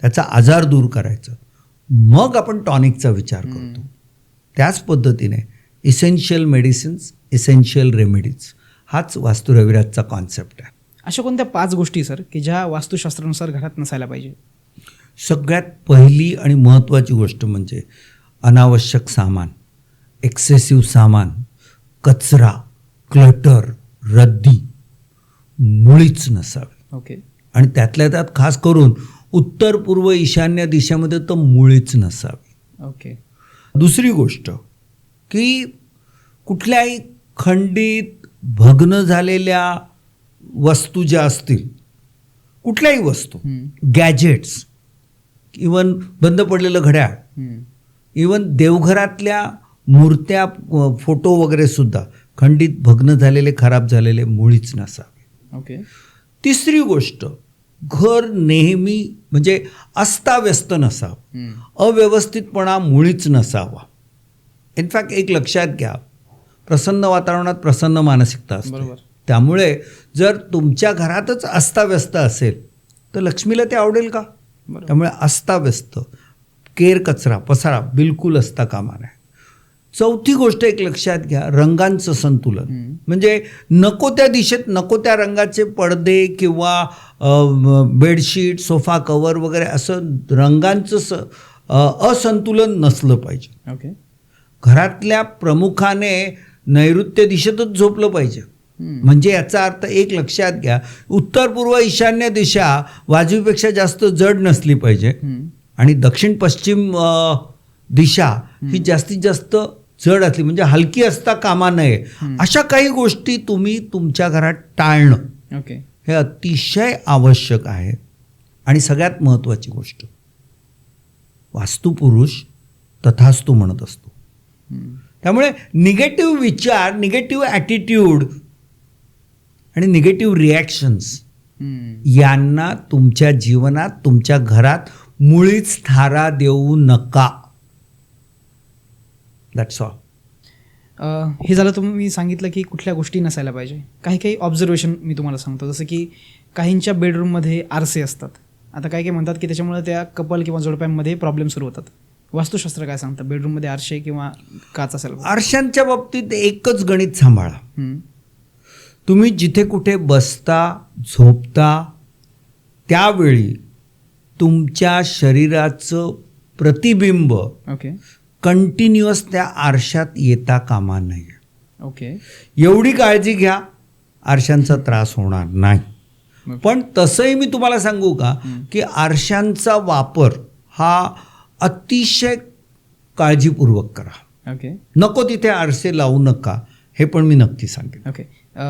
त्याचा आजार दूर करायचं, मग आपण टॉनिकचा विचार करतो. त्याच पद्धतीने इसेन्शियल मेडिसिन्स, इसेन्शियल रेमेडीज हाच वास्तू रविराजचा कॉन्सेप्ट आहे. अशा कोणत्या 5 गोष्टी सर की ज्या वास्तुशास्त्रानुसार घरात नसायला पाहिजे? सगळ्यात पहिली आणि महत्त्वाची गोष्ट म्हणजे अनावश्यक सामान, एक्सेसिव्ह सामान, कचरा, क्लटर, रद्दी मुळीच नसावी. ओके. आणि त्यातल्या त्यात खास करून उत्तर पूर्व ईशान्य दिशेमध्ये तर मुळीच नसावी. ओके. दुसरी गोष्ट की कुठल्याही खंडित भग्न झालेल्या वस्तू ज्या असतील, कुठल्याही वस्तू, गॅजेट्स, इवन बंद पडलेलं घड्याळ, इवन देवघरातल्या मूर्त्या, फोटो वगैरे सुद्धा खंडित भग्न झालेले, खराब झालेले मुळीच नसावे. ओके. तिसरी गोष्ट, घर नेहमी म्हणजे अस्ताव्यस्त नसावं, अव्यवस्थितपणा मुळीच नसावा. इनफॅक्ट एक लक्षात घ्या, प्रसन्न वातावरणात प्रसन्न मानसिकता असते. त्यामुळे जर तुमच्या घरातच अस्ताव्यस्त असेल तर लक्ष्मीला ते आवडेल का? त्यामुळे अस्ताव्यस्त, केर कचरा, पसारा बिलकुल असता कामा नये. चौथी गोष्ट एक लक्षात घ्या, रंगांचं संतुलन. म्हणजे नको त्या दिशेत नको त्या रंगाचे पडदे किंवा बेडशीट, सोफा कवर वगैरे असं रंगांचं असंतुलन नसलं पाहिजे. ओके. घरातल्या प्रमुखाने नैऋत्य दिशेतच झोपलं पाहिजे. म्हणजे याचा अर्थ एक लक्षात घ्या, उत्तर पूर्व ईशान्य दिशा वाजवीपेक्षा जास्त जड नसली पाहिजे आणि दक्षिण पश्चिम दिशा ही जास्तीत जास्त जड असली म्हणजे हलकी असता कामा नये, अशा काही गोष्टी तुम्ही तुमच्या घरात टाळणं ओके. हे अतिशय आवश्यक आहे. आणि सगळ्यात महत्त्वाची गोष्ट, वास्तुपुरुष तथास्तु म्हणत असतो. त्यामुळे निगेटिव्ह विचार, निगेटिव्ह ॲटिट्यूड आणि निगेटिव्ह रिॲक्शन्स यांना तुमच्या जीवनात, तुमच्या घरात मुळीच थारा देऊ नका. That's all. हे झालं तुम्ही सांगितलं की कुठल्या गोष्टी नसायला पाहिजे. काही काही ऑब्झर्वेशन मी तुम्हाला सांगतो, जसं की काहींच्या बेडरूममध्ये आरसे असतात. आता काही काही म्हणतात की त्याच्यामुळे त्या कपल किंवा जोडप्यांमध्ये प्रॉब्लेम सुरू होतात. वास्तुशास्त्र काय सांगतं, बेडरूममध्ये आरसे किंवा काच असेल? आरशांच्या बाबतीत एकच गणित सांभाळा. तुम्ही जिथे कुठे बसता, झोपता, त्यावेळी तुमच्या शरीराचं प्रतिबिंब ओके. कंटिन्युअस त्या आरशात येता कामा नये. ओके. एवढी काळजी घ्या, आरशांचा त्रास होणार नाही. पण तसंही मी तुम्हाला सांगू का की आरशांचा वापर हा अतिशय काळजीपूर्वक करा. ओके. नको तिथे आरसे लावू नका, हे पण मी नक्की सांगेन. ओके.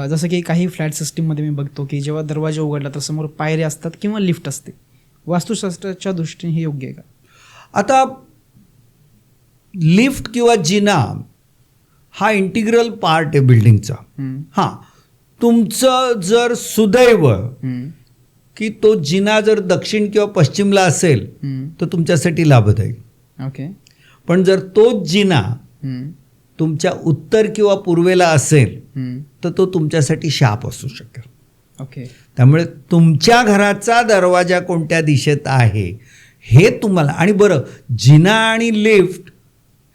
जसं की काही फ्लॅट सिस्टीममध्ये मी बघतो की जेव्हा दरवाजा उघडला तर समोर पायऱ्या असतात किंवा लिफ्ट असते. वास्तुशास्त्राच्या दृष्टीने हे योग्य आहे का? आता लिफ्ट किंवा जिना हा इंटिग्रल पार्ट आहे बिल्डिंगचा. हां, तुमचं जर सुदैव की तो जिना जर दक्षिण किंवा पश्चिमला असेल तर तुमच्यासाठी लाभदायी. ओके. पण जर तोच जिना तुमच्या उत्तर किंवा पूर्वेला असेल तर तो तुमच्यासाठी शाप असू शकेल. ओके. त्यामुळे तुमच्या घराचा दरवाजा कोणत्या दिशेत आहे हे तुम्हाला, आणि बरं, जिना आणि लिफ्ट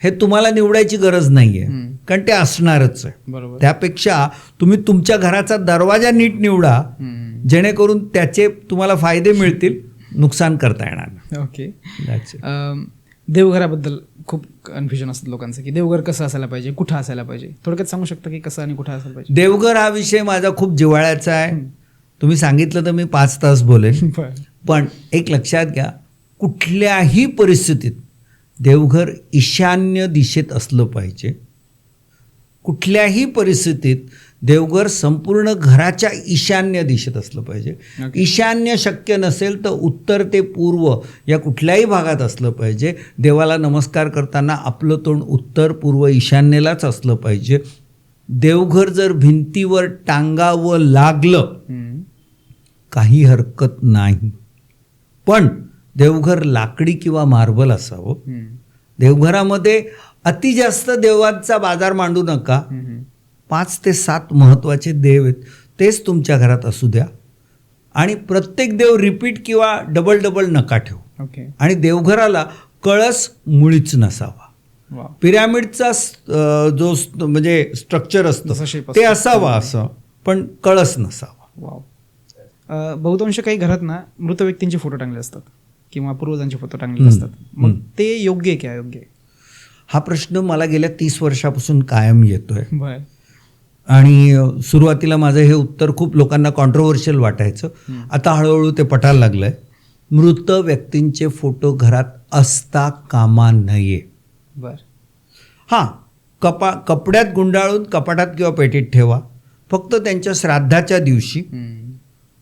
हे तुम्हाला निवडायची गरज नाही आहे, कारण ते असणारच आहे. बरोबर. त्यापेक्षा तुम्ही तुमच्या घराचा दरवाजा नीट निवडा, जेणेकरून त्याचे तुम्हाला फायदे मिळतील, नुकसान करता येणार नाही. ओके. That's it. देवघराबद्दल खूप कन्फ्युजन असतं लोकांचं की देवघर कसं असायला पाहिजे, कुठं असायला पाहिजे. थोडक्यात सांगू शकता की कसं आणि कुठं असायला पाहिजे? देवघर हा विषय माझा खूप जिव्हाळ्याचा आहे. तुम्ही सांगितलं तर मी 5 तास बोलेन. पण एक लक्षात घ्या, कुठल्याही परिस्थितीत देवघर ईशान्य दिशेत असलं पाहिजे. कुठल्याही परिस्थितीत देवघर संपूर्ण घराच्या ईशान्य दिशेत असलं पाहिजे. ईशान्य शक्य नसेल तर उत्तर ते पूर्व या कुठल्याही भागात असलं पाहिजे. देवाला नमस्कार करताना आपलं तोंड उत्तर, पूर्व, ईशान्येलाच असलं पाहिजे. देवघर जर भिंतीवर टांगावं लागलं काही हरकत नाही, पण देवघर लाकडी किंवा मार्बल असावं. देवघरामध्ये अति जास्त देवांचा बाजार मांडू नका. 5 ते 7 महत्त्वाचे देव आहेत, तेच तुमच्या घरात असू द्या. आणि प्रत्येक देव रिपीट किंवा डबल डबल नका ठेवू. ओके. आणि देवघराला कळस मुळीच नसावा. पिरॅमिडचा जो म्हणजे स्ट्रक्चर असतं ते असावा असं, पण कळस नसावा. वाव. बहुतांश काही घरात ना मृत व्यक्तींचे फोटो टांगले असतात किंवा पूर्वजांचे फोटो टांगले असतात. मग ते योग्य आहे की अयोग्य आहे? हा प्रश्न मला गेल्या 30 वर्षापासून कायम येतोय. बरं. आणि सुरुवातीला माझं हे उत्तर खूप लोकांना कॉन्ट्रोवर्शियल वाटायचं. आता हळूहळू ते पटायला लागलंय. मृत व्यक्तींचे फोटो घरात असता कामा नये. बरं. हां, कपड्यात गुंडाळून कपाटात किंवा पेटीत ठेवा. फक्त त्यांच्या श्राद्धाच्या दिवशी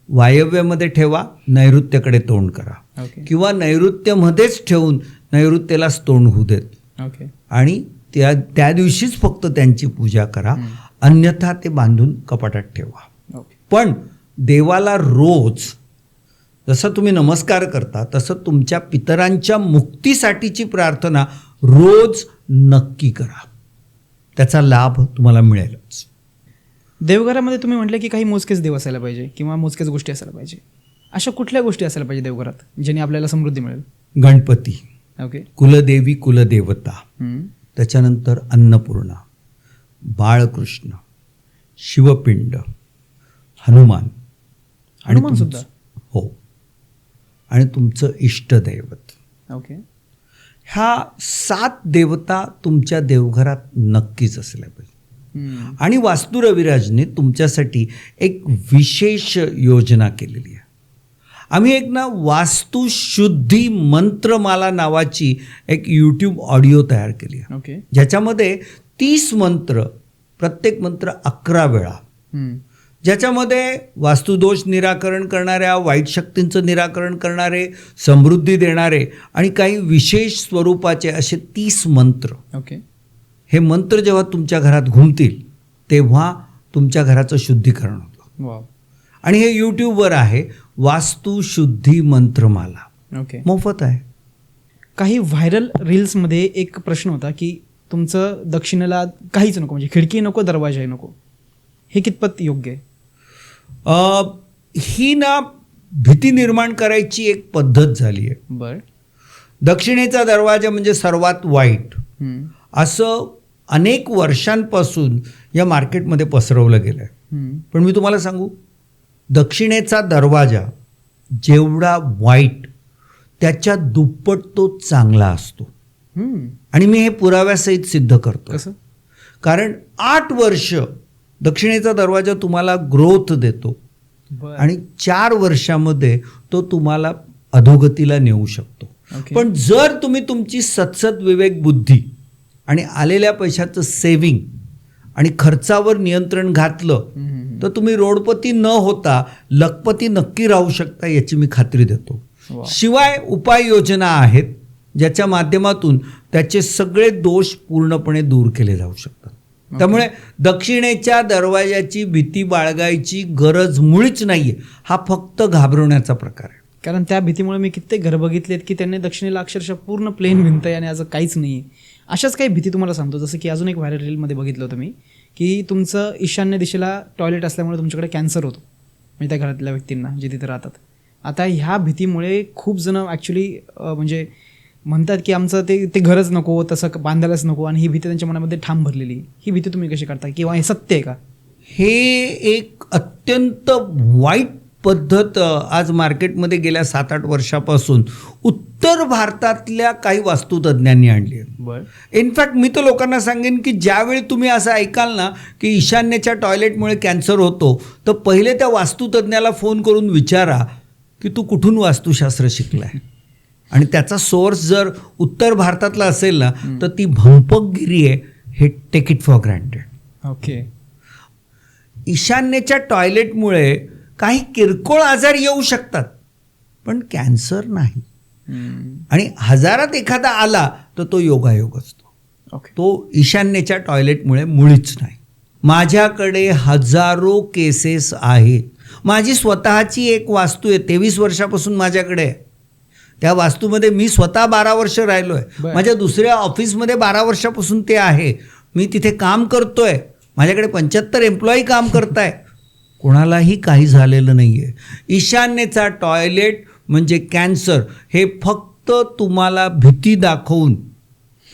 वायव्यामध्ये ठेवा, नैऋत्येकडे तोंड करा. ओके. किंवा नैऋत्यमध्येच ठेवून नैऋत्येलाच तोंड होऊ देत. ओके. आणि त्या दिवशीच फक्त त्यांची पूजा करा, अन्यथा ते बांधून कपाटात ठेवा. ओके. पण देवाला रोज जसं तुम्ही नमस्कार करता तसं तुमच्या पितरांच्या मुक्तीसाठीची प्रार्थना रोज नक्की करा. त्याचा लाभ तुम्हाला मिळेलच. देवघरामध्ये तुम्ही म्हटलं की काही मोजकेच देव असायला पाहिजे किंवा मोजकेच गोष्टी असायला पाहिजे. अशा कुठल्या गोष्टी असायला पाहिजे देवघरात ज्याने आपल्याला समृद्धी मिळेल? गणपती, ओके. कुलदेवी, कुलदेवता, त्याच्यानंतर अन्नपूर्णा, बाळकृष्ण, शिवपिंड, हनुमान, हनुमान सुद्धा? हो. आणि तुमचं इष्टदैवत. ओके. ह्या 7 देवता तुमच्या देवघरात नक्कीच असल्या पाहिजे. आणि वास्तू रविराजने तुमच्यासाठी एक विशेष योजना केलेली आहे. आम्ही एक ना वास्तुशुद्धी मंत्रमाला नावाची एक YouTube ऑडिओ तयार केली आहे. ओके. ज्याच्यामध्ये 30 मंत्र, प्रत्येक मंत्र 11 वेळा, ज्याच्यामध्ये वास्तुदोष निराकरण करणाऱ्या, वाईट शक्तींचं निराकरण करणारे, समृद्धी देणारे आणि काही विशेष स्वरूपाचे असे 30 मंत्र. ओके. हे मंत्र जेव्हा तुमच्या घरात घुमतील तेव्हा तुमच्या घराचं शुद्धीकरण होतं. वाव. आणि हे यूट्यूबवर आहे, वास्तुशुद्धी मंत्रमाला, ओके. मोफत आहे. काही व्हायरल रील्समध्ये एक प्रश्न होता की तुमचं दक्षिणेला काहीच नको, म्हणजे खिडकी नको, दरवाजाही नको. हे कितपत योग्य आहे? ही ना भीती निर्माण करायची एक पद्धत झाली आहे. बरं. दक्षिणेचा दरवाजा म्हणजे सर्वात वाईट, असं अनेक वर्षांपासून या मार्केटमध्ये पसरवलं गेलं आहे. पण मी तुम्हाला सांगू, दक्षिणेचा दरवाजा जेवढा वाईट त्याच्या दुप्पट तो चांगला असतो. आणि मी हे पुराव्यासहित सिद्ध करतो. कसं? कारण 8 वर्ष दक्षिणेचा दरवाजा तुम्हाला ग्रोथ देतो आणि 4 वर्षामध्ये तो तुम्हाला अधोगतीला नेऊ शकतो. पण जर तुम्ही तुमची सतसत विवेक बुद्धी आणि आलेल्या पैशाचं सेव्हिंग आणि खर्चावर नियंत्रण घातलं तर तुम्ही रोडपती न होता लखपती नक्की राहू शकता, याची मी खात्री देतो. शिवाय उपाययोजना आहेत ज्याच्या माध्यमातून त्याचे सगळे दोष पूर्णपणे दूर केले जाऊ शकतात. त्यामुळे दक्षिणेच्या दरवाजाची भीती बाळगायची गरज मुळीच नाहीये. हा फक्त घाबरवण्याचा प्रकार आहे. कारण त्या भीतीमुळे मी कित्येक घर बघितलेत की त्यांनी दक्षिणेला अक्षरशः पूर्ण प्लेन भिंत आहे आणि असं काहीच नाही आहे. अशाच काही भीती तुम्हाला सांगतो. जसं की अजून एक व्हायरल रीलमध्ये बघितलं होतं मी की तुमचं ईशान्य दिशेला टॉयलेट असल्यामुळे तुमच्याकडे कॅन्सर होतो, म्हणजे त्या घरातल्या व्यक्तींना जे तिथे राहतात. आता ह्या भीतीमुळे खूप जण ॲक्च्युली म्हणजे म्हणतात की आमचं ते घरच नको, तसं बांधायलाच नको, आणि ही भीती त्यांच्या मनामध्ये ठाम भरलेली. ही भीती तुम्ही कशी काढता, किंवा हे सत्य आहे का? हे एक अत्यंत वाईट पद्धत आज मार्केटमध्ये गेल्या 7-8 वर्षापासून उत्तर भारतातल्या काही वास्तुतज्ञांनी आणली आहे. बरं. इनफॅक्ट मी तर लोकांना सांगेन की ज्यावेळी तुम्ही असं ऐकाल ना की ईशान्येच्या टॉयलेटमुळे कॅन्सर होतो, तर पहिले त्या वास्तुतज्ञाला फोन करून विचारा की तू कुठून वास्तुशास्त्र शिकलाय. आणि त्याचा सोर्स जर उत्तर भारतातला असेल ना तर ती भंपकगिरी आहे, हे take it for granted. Okay. ईशान्येच्या टॉयलेटमुळे काही किरकोळ आजार येऊ शकतात पण कॅन्सर नाही. आणि हजारात एखादा आला तर तो योगायोग असतो. ओके. तो ईशान्येच्या टॉयलेटमुळे मुळीच नाही. माझ्याकडे हजारो केसेस आहेत. माझी स्वतःची एक वास्तू आहे, 23 वर्षापासून माझ्याकडे आहे. त्या वास्तूमध्ये मी स्वतः 12 वर्ष राहिलो आहे. माझ्या दुसऱ्या ऑफिसमध्ये 12 वर्षापासून ते आहे. मी तिथे काम करतोय. माझ्याकडे 75 एम्प्लॉई काम करताय. कोणालाही काही झालेलं नाही आहे. ईशान्येचा टॉयलेट म्हणजे कॅन्सर हे फक्त तुम्हाला भीती दाखवून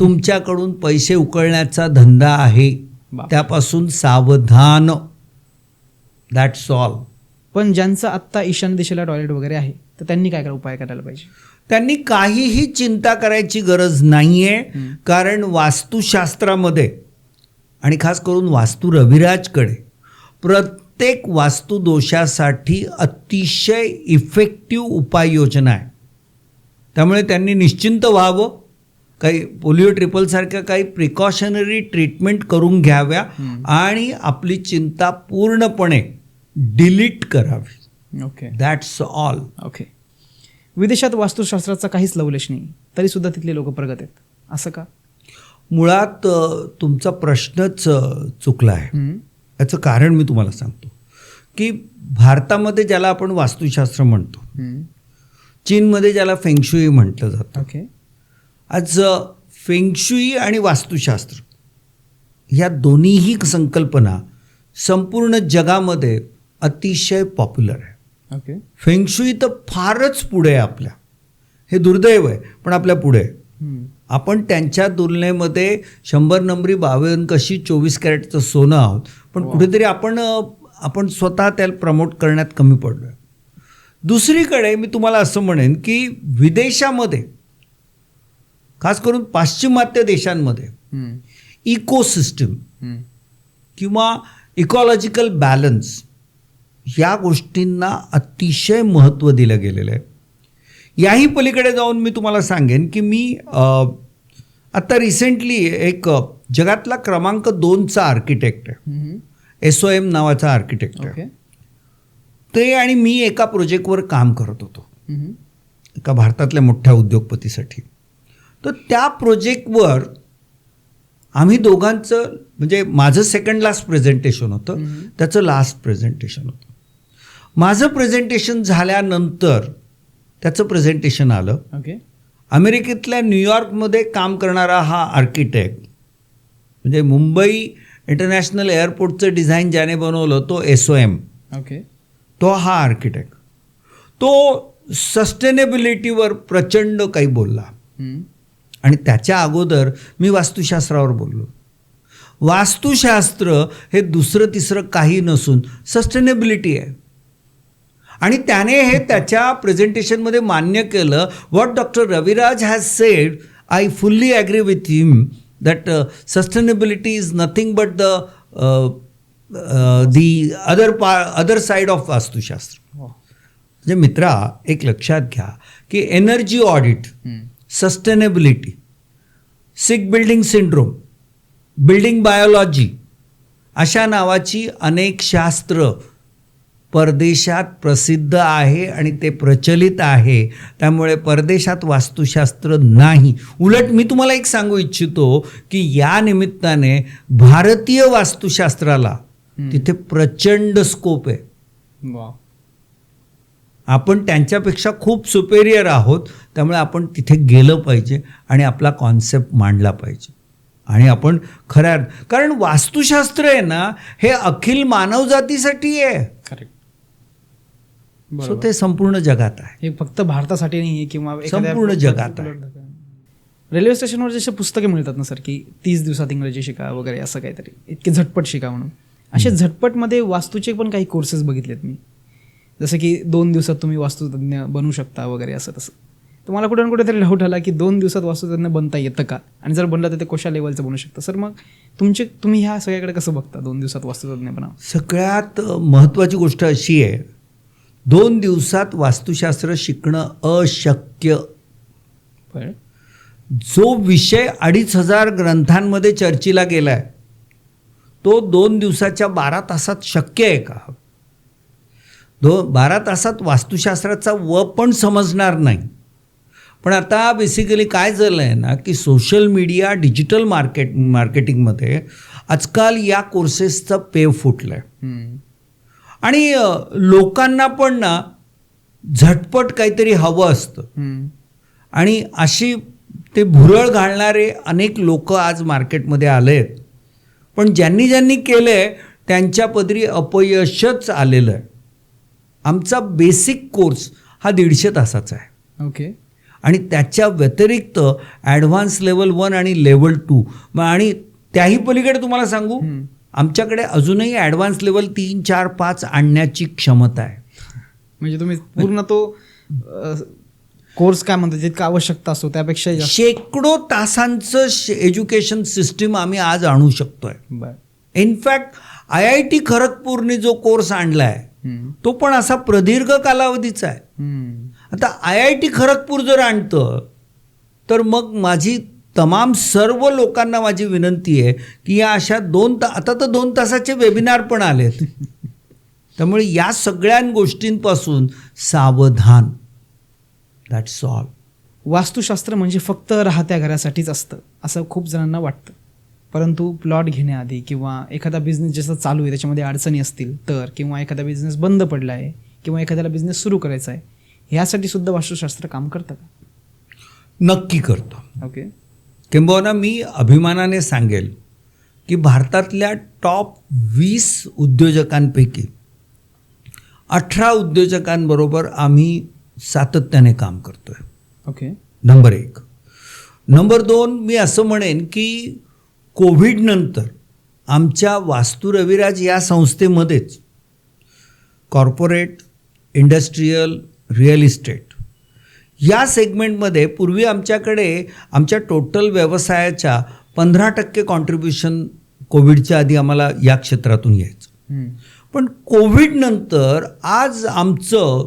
तुमच्याकडून पैसे उकळण्याचा धंदा आहे. त्यापासून सावधान. That's all. पण ज्यांचं आत्ता ईशान्य दिशेला टॉयलेट वगैरे आहे तर त्यांनी काय उपाय करायला पाहिजे? त्यांनी काहीही चिंता करायची गरज नाही आहे. कारण वास्तुशास्त्रामध्ये आणि खास करून वास्तू रविराजकडे प्रत्येक वास्तुदोषासाठी अतिशय इफेक्टिव्ह उपाययोजना आहे. त्यामुळे त्यांनी निश्चिंत व्हावं. काही पोलिओ ट्रिपलसारख्या काही प्रिकॉशनरी ट्रीटमेंट करून घ्याव्या आणि आपली चिंता पूर्णपणे डिलीट करावी. ओके. That's all. ओके. विदेशात वास्तुशास्त्राचा काहीच लवलेश नाही तरी सुद्धा तिथले लोक प्रगत आहेत, असं का? मुळात तुमचा प्रश्नच चुकला आहे. याचं कारण मी तुम्हाला सांगतो की भारतामध्ये ज्याला आपण वास्तुशास्त्र म्हणतो, चीनमध्ये ज्याला फेंगशुई म्हटलं जातं. ओके. आज फेंगशुई आणि वास्तुशास्त्र ह्या दोन्हीही संकल्पना संपूर्ण जगामध्ये अतिशय पॉप्युलर आहे. ओके. फेंगशुई तर फारच पुढे आहे आपल्या. हे दुर्दैव आहे पण आपल्या पुढे आहे. आपण त्यांच्या तुलनेमध्ये 100 नंबरी 52 कशी 24 कॅरेटचं सोनं आहोत. पण कुठेतरी आपण स्वतः त्याला प्रमोट करण्यात कमी पडलो आहे. दुसरीकडे मी तुम्हाला असं म्हणेन की विदेशामध्ये खास करून पाश्चिमात्य देशांमध्ये इकोसिस्टम किंवा इकॉलॉजिकल बॅलन्स या गोष्टींना अतिशय महत्त्व दिलं गेलेलं आहे. याही पलीकडे जाऊन मी तुम्हाला सांगेन की मी आत्ता रिसेंटली एक जगातला क्रमांक 2चा आर्किटेक्ट आहे. SOM नावाचा आर्किटेक्ट आहे. ओके. ते आणि मी एका प्रोजेक्टवर काम करत होतो एका भारतातल्या मोठ्या उद्योगपतीसाठी. तर त्या प्रोजेक्टवर आम्ही दोघांचं, म्हणजे माझं सेकंड लास्ट प्रेझेंटेशन होतं, त्याचं लास्ट प्रेझेंटेशन होतं. माझं प्रेझेंटेशन झाल्यानंतर त्याचं प्रेझेंटेशन आलं. ओके. अमेरिकेतल्या न्यूयॉर्कमध्ये काम करणारा हा आर्किटेक्ट, म्हणजे मुंबई इंटरनॅशनल एअरपोर्टचं डिझाईन ज्याने बनवलं तो SOM, ओके. तो हा आर्किटेक्ट, तो सस्टेनेबिलिटीवर प्रचंड काही बोलला. आणि त्याच्या अगोदर मी वास्तुशास्त्रावर बोललो. वास्तुशास्त्र हे दुसरं तिसरं काही नसून सस्टेनेबिलिटी आहे. आणि त्याने हे त्याच्या प्रेझेंटेशनमध्ये मान्य केलं. What doctor Raviraj has said, I fully agree with him that sustainability is nothing but the other side of vastushastra. म्हणजे मित्रा, एक लक्षात घ्या की energy audit, sustainability, sick building syndrome, building biology अशा नावाची अनेक शास्त्र परदेशात प्रसिद्ध आहे आणि ते प्रचलित आहे. त्यामुळे परदेशात वास्तुशास्त्र नाही. उलट मी तुम्हाला एक सांगू इच्छितो की या निमित्ताने भारतीय वास्तुशास्त्राला तिथे प्रचंड स्कोप आहे. वा. आपण त्यांच्यापेक्षा खूप सुपेरियर आहोत. त्यामुळे आपण तिथे गेलं पाहिजे आणि आपला कॉन्सेप्ट मांडला पाहिजे. आणि आपण कारण वास्तुशास्त्र आहे ना, हे अखिल मानवजातीसाठी आहे. करेक्ट. सो ते संपूर्ण जगात आहे. हे फक्त भारतासाठी नाही आहे किंवा संपूर्ण जगात आहे. रेल्वे स्टेशनवर जसे पुस्तके मिळतात ना सर, की 30 दिवसात इंग्रजी शिका वगैरे असं काहीतरी, इतके झटपट शिका म्हणून, असे झटपटमध्ये वास्तूचे पण काही कोर्सेस बघितलेत मी. जसं की 2 दिवसात तुम्ही वास्तुतज्ञ बनू शकता वगैरे असं तसं. तर मला कुठे ना कुठेतरी डाऊट आला की 2 दिवसात वास्तुतज्ञ बनता येतं का, आणि जर बनलं तर ते कशा लेवलचं बनू शकतं. सर मग तुम्ही ह्या सगळ्याकडे कसं बघता, 2 दिवसात वास्तुतज्ञ बनावं? सगळ्यात महत्त्वाची गोष्ट अशी आहे, 2 दिवसात वास्तुशास्त्र शिकणं अशक्य. जो विषय 2500 ग्रंथांमध्ये चर्चेला गेला आहे तो 2 दिवसाच्या 12 तासात शक्य आहे का? 12 तासात वास्तुशास्त्राचा पण समजणार नाही. पण आता बेसिकली काय झालं आहे ना, की सोशल मीडिया, डिजिटल मार्केटिंगमध्ये आजकाल या कोर्सेसचं पेव फुटलं आहे. आणि लोकांना पण ना झटपट काहीतरी हवं असतं. आणि अशी ते भुरळ घालणारे अनेक लोक आज मार्केटमध्ये आले आहेत. पण ज्यांनी केलं आहे त्यांच्या पदरी अपयशच आलेलं आहे. आमचा बेसिक कोर्स हा 150 तासाचा आहे. ओके. आणि त्याच्या व्यतिरिक्त ॲडव्हान्स लेवल 1 आणि लेवल 2, आणि त्याही पलीकडे तुम्हाला सांगू, आमच्याकडे अजूनही ॲडव्हान्स लेवल 3, 4, 5 आणण्याची क्षमता आहे. म्हणजे तुम्ही पूर्ण तो कोर्स काय म्हणतात, जितका आवश्यकता असतो त्यापेक्षा शेकडो तासांचं एज्युकेशन सिस्टीम आम्ही आज आणू शकतोय. इनफॅक्ट IIT खरगपूरने जो कोर्स आणला आहे तो पण असा प्रदीर्घ कालावधीचा आहे. आता IIT खरगपूर जर आणतं तर मग माझी तमाम सर्व लोकांना माझी विनंती आहे की या अशा आता तर 2 तासाचे वेबिनार पण आलेत. त्यामुळे या सगळ्या गोष्टींपासून सावधान. That's all. वास्तुशास्त्र म्हणजे फक्त राहत्या घरासाठीच असतं असं खूप जणांना वाटतं. परंतु प्लॉट घेण्याआधी किंवा एखादा बिझनेस जसा चालू आहे त्याच्यामध्ये अडचणी असतील तर, किंवा एखादा बिझनेस बंद पडला आहे किंवा एखाद्याला बिझनेस सुरू करायचा आहे, ह्यासाठी सुद्धा वास्तुशास्त्र काम करतं का? नक्की करतं. ओके. किंबहुना मी अभिमानाने सांगेल की भारतातल्या टॉप 20 उद्योजकांपैकी 18 उद्योजकांबरोबर आम्ही सातत्याने काम करतोय. ओके. नंबर 1. नंबर 2, मी असं म्हणेन की कोविडनंतर आमच्या वास्तू रविराज या संस्थेमध्येच कॉर्पोरेट, इंडस्ट्रीयल, रिअल इस्टेट या सेगमेंटमध्ये पूर्वी आमच्याकडे आमच्या टोटल व्यवसायाच्या 15% कॉन्ट्रीब्युशन कोविडच्या आधी आम्हाला या क्षेत्रातून यायचं. पण कोविडनंतर आज आमचं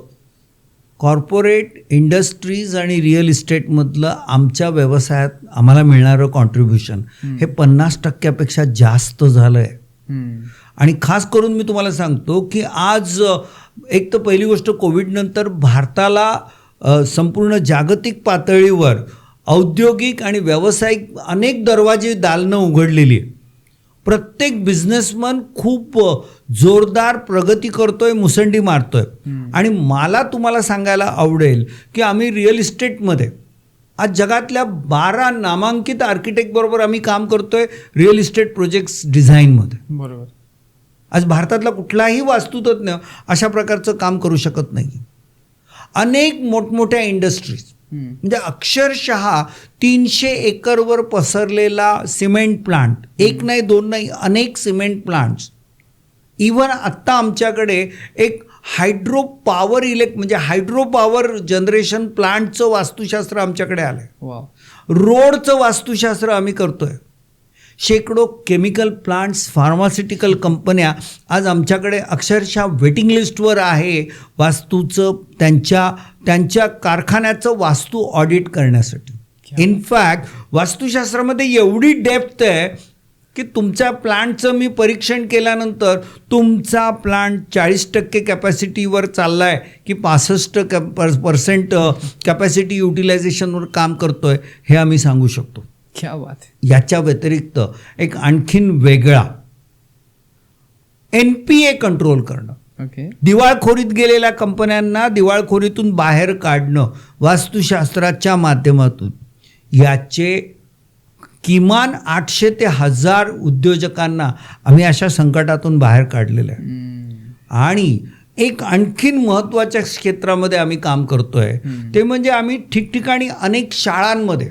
कॉर्पोरेट इंडस्ट्रीज आणि रिअल इस्टेटमधलं आमच्या व्यवसायात आम्हाला मिळणारं कॉन्ट्रीब्युशन हे 50% जास्त झालं आहे. आणि खास करून मी तुम्हाला सांगतो की आज एक तर पहिली गोष्ट कोविडनंतर भारताला संपूर्ण जागतिक पातळीवर औद्योगिक आणि व्यावसायिक अनेक दरवाजे दालनं उघडलेली आहे. प्रत्येक बिझनेसमन खूप जोरदार प्रगती करतोय, मुसंडी मारतोय. आणि मला तुम्हाला सांगायला आवडेल की आम्ही रिअल इस्टेटमध्ये आज जगातल्या 12 नामांकित आर्किटेक्ट बरोबर आम्ही काम करतोय रिअल इस्टेट प्रोजेक्ट्स डिझाईनमध्ये. बरोबर. आज भारतातला कुठलाही वास्तुतज्ञ अशा प्रकारचं काम करू शकत नाही. अनेक मोठमोठ्या इंडस्ट्रीज म्हणजे अक्षरशः 300 एकरवर पसरलेला सिमेंट प्लांट, एक नाही दोन नाही, अनेक सिमेंट प्लांट्स. इव्हन आत्ता आमच्याकडे एक हायड्रो पॉवर जनरेशन प्लांटचं वास्तुशास्त्र आमच्याकडे आलं आहे. वाव. रोडचं वास्तुशास्त्र आम्ही करतोय. शेकडो केमिकल प्लांट्स, फार्मास्युटिकल कंपन्या आज आमच्याकडे अक्षरशः वेटिंग लिस्टवर आहे वास्तूचं, त्यांच्या कारखान्याचं वास्तू ऑडिट करण्यासाठी. इनफॅक्ट वास्तुशास्त्रामध्ये एवढी डेप्थ आहे की तुमच्या प्लांटचं मी परीक्षण केल्यानंतर तुमचा प्लांट 40% कॅपॅसिटीवर चालला आहे की 65% कॅपॅसिटी युटिलायझेशनवर काम करतोय हे आम्ही सांगू शकतो. क्या बात. याच्या व्यतिरिक्त एक आणखीन वेगळा NPA कंट्रोल करणं. ओके. दिवाळखोरीत गेलेल्या कंपन्यांना दिवाळखोरीतून बाहेर काढणं वास्तुशास्त्राच्या माध्यमातून. याचे किमान 800 ते 1000 उद्योजकांना आम्ही अशा संकटातून बाहेर काढलेलं आहे. आणि एक आणखीन महत्त्वाच्या क्षेत्रामध्ये आम्ही काम करतोय ते म्हणजे आम्ही ठिकठिकाणी अनेक शाळांमध्ये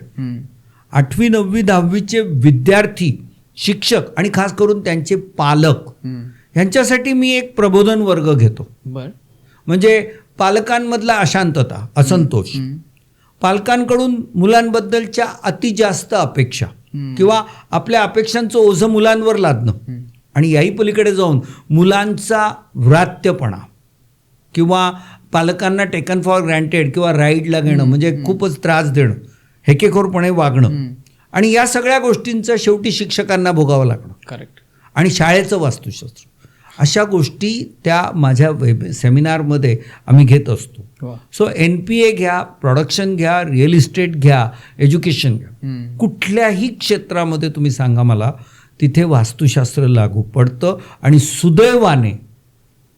8वी 9वी 10वीचे विद्यार्थी, शिक्षक आणि खास करून त्यांचे पालक यांच्यासाठी मी एक प्रबोधन वर्ग घेतो. बर. म्हणजे पालकांमधला अशांतता, असंतोष, पालकांकडून मुलांबद्दलच्या अति जास्त अपेक्षा किंवा आपल्या अपेक्षांचं ओझं मुलांवर लादणं आणि याही पलीकडे जाऊन मुलांचा व्रात्यपणा किंवा पालकांना टेकन फॉर ग्रँटेड किंवा राईडला घेणं म्हणजे खूपच त्रास देणं, हेकेखोरपणे वागणं आणि या सगळ्या गोष्टींचं शेवटी शिक्षकांना भोगावं लागणं. करेक्ट. आणि शाळेचं वास्तुशास्त्र अशा गोष्टी त्या माझ्या सेमिनारमध्ये आम्ही घेत असतो. सो NPA घ्या, प्रोडक्शन घ्या, रिअल इस्टेट घ्या, एज्युकेशन घ्या, कुठल्याही क्षेत्रामध्ये तुम्ही सांगा मला, तिथे वास्तुशास्त्र लागू पडतं. आणि सुदैवाने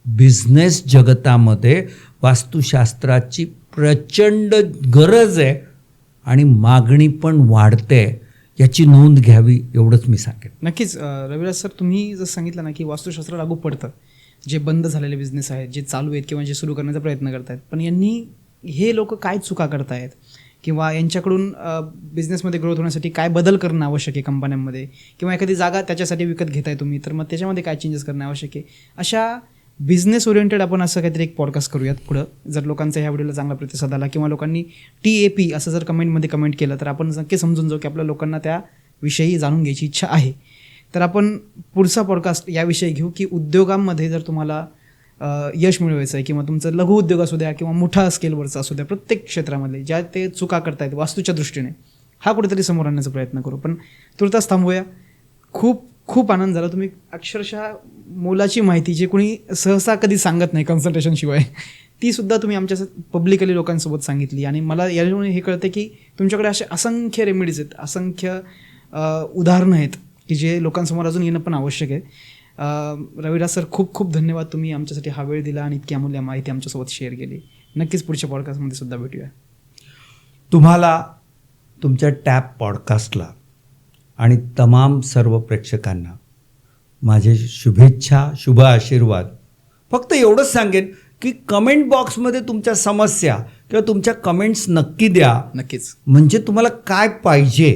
बिझनेस जगतामध्ये वास्तुशास्त्राची प्रचंड गरज आहे आणि मागणी पण वाढते. याची नोंद घ्यावी एवढंच मी सांगेन. नक्कीच. रविराज सर, तुम्ही जसं सांगितलं ना की वास्तुशास्त्र लागू पडतं, जे बंद झालेले बिझनेस आहेत, जे चालू आहेत किंवा जे सुरू करण्याचा प्रयत्न करत आहेत, पण हे लोक काय चुका करतायत किंवा यांच्याकडून बिझनेसमध्ये ग्रोथ होण्यासाठी काय बदल करणं आवश्यक आहे कंपन्यांमध्ये, किंवा एखादी जागा त्याच्यासाठी विकत घेताय तुम्ही, तर मग त्याच्यामध्ये काय चेंजेस करणं आवश्यक आहे, अशा बिझनेस ओरिएंटेड आपण असं काहीतरी एक पॉडकास्ट करूयात पुढं. जर लोकांचा ह्या व्हिडिओला चांगला प्रतिसाद आला किंवा लोकांनी TAP असं जर कमेंटमध्ये कमेंट केलं तर आपण नक्की समजून जाऊ की आपल्या लोकांना त्याविषयी जाणून घ्यायची इच्छा आहे. तर आपण पुढचा पॉडकास्ट याविषयी घेऊ की उद्योगांमध्ये जर तुम्हाला यश मिळवायचं आहे किंवा तुमचं लघु उद्योग असू द्या किंवा मोठा स्केलवरचा असू द्या, प्रत्येक क्षेत्रामध्ये ज्या ते चुका करतायत वास्तूच्या दृष्टीने, हा कुठेतरी समोर आणण्याचा प्रयत्न करू. पण तुर्तास थांबूया. खूप आनंद झाला. तुम्ही अक्षरशः मोलाची माहिती जे कोणी सहसा कधी सांगत नाही कन्सल्टेशनशिवाय, ती सुद्धा तुम्ही आमच्या पब्लिकली लोकांसोबत सांगितली. आणि मला याच्यामुळे हे कळतं की तुमच्याकडे असे असंख्य रेमेडीज आहेत, असंख्य उदाहरणं आहेत की जे लोकांसमोर अजून येणं पण आवश्यक आहे. रविराज सर, खूप धन्यवाद. तुम्ही आमच्यासाठी हा वेळ दिला आणि इतकी अमूल्य माहिती आमच्यासोबत शेअर केली. नक्कीच पुढच्या पॉडकास्टमध्ये सुद्धा भेटूया. तुम्हाला तुमच्या टॅप पॉडकास्टला आणि तमाम सर्व प्रेक्षकांना माझे शुभेच्छा, शुभ आशीर्वाद. फक्त एवढंच सांगेन की कमेंट बॉक्समध्ये तुमच्या समस्या किंवा तुमच्या कमेंट्स नक्की द्या. नक्कीच. म्हणजे तुम्हाला काय पाहिजे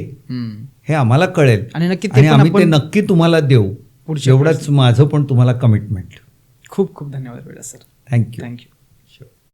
हे आम्हाला कळेल आणि नक्की आम्ही ते नक्की तुम्हाला देऊ. एवढंच माझं पण तुम्हाला कमिटमेंट. खूप धन्यवाद सर. थँक्यू. थँक्यू.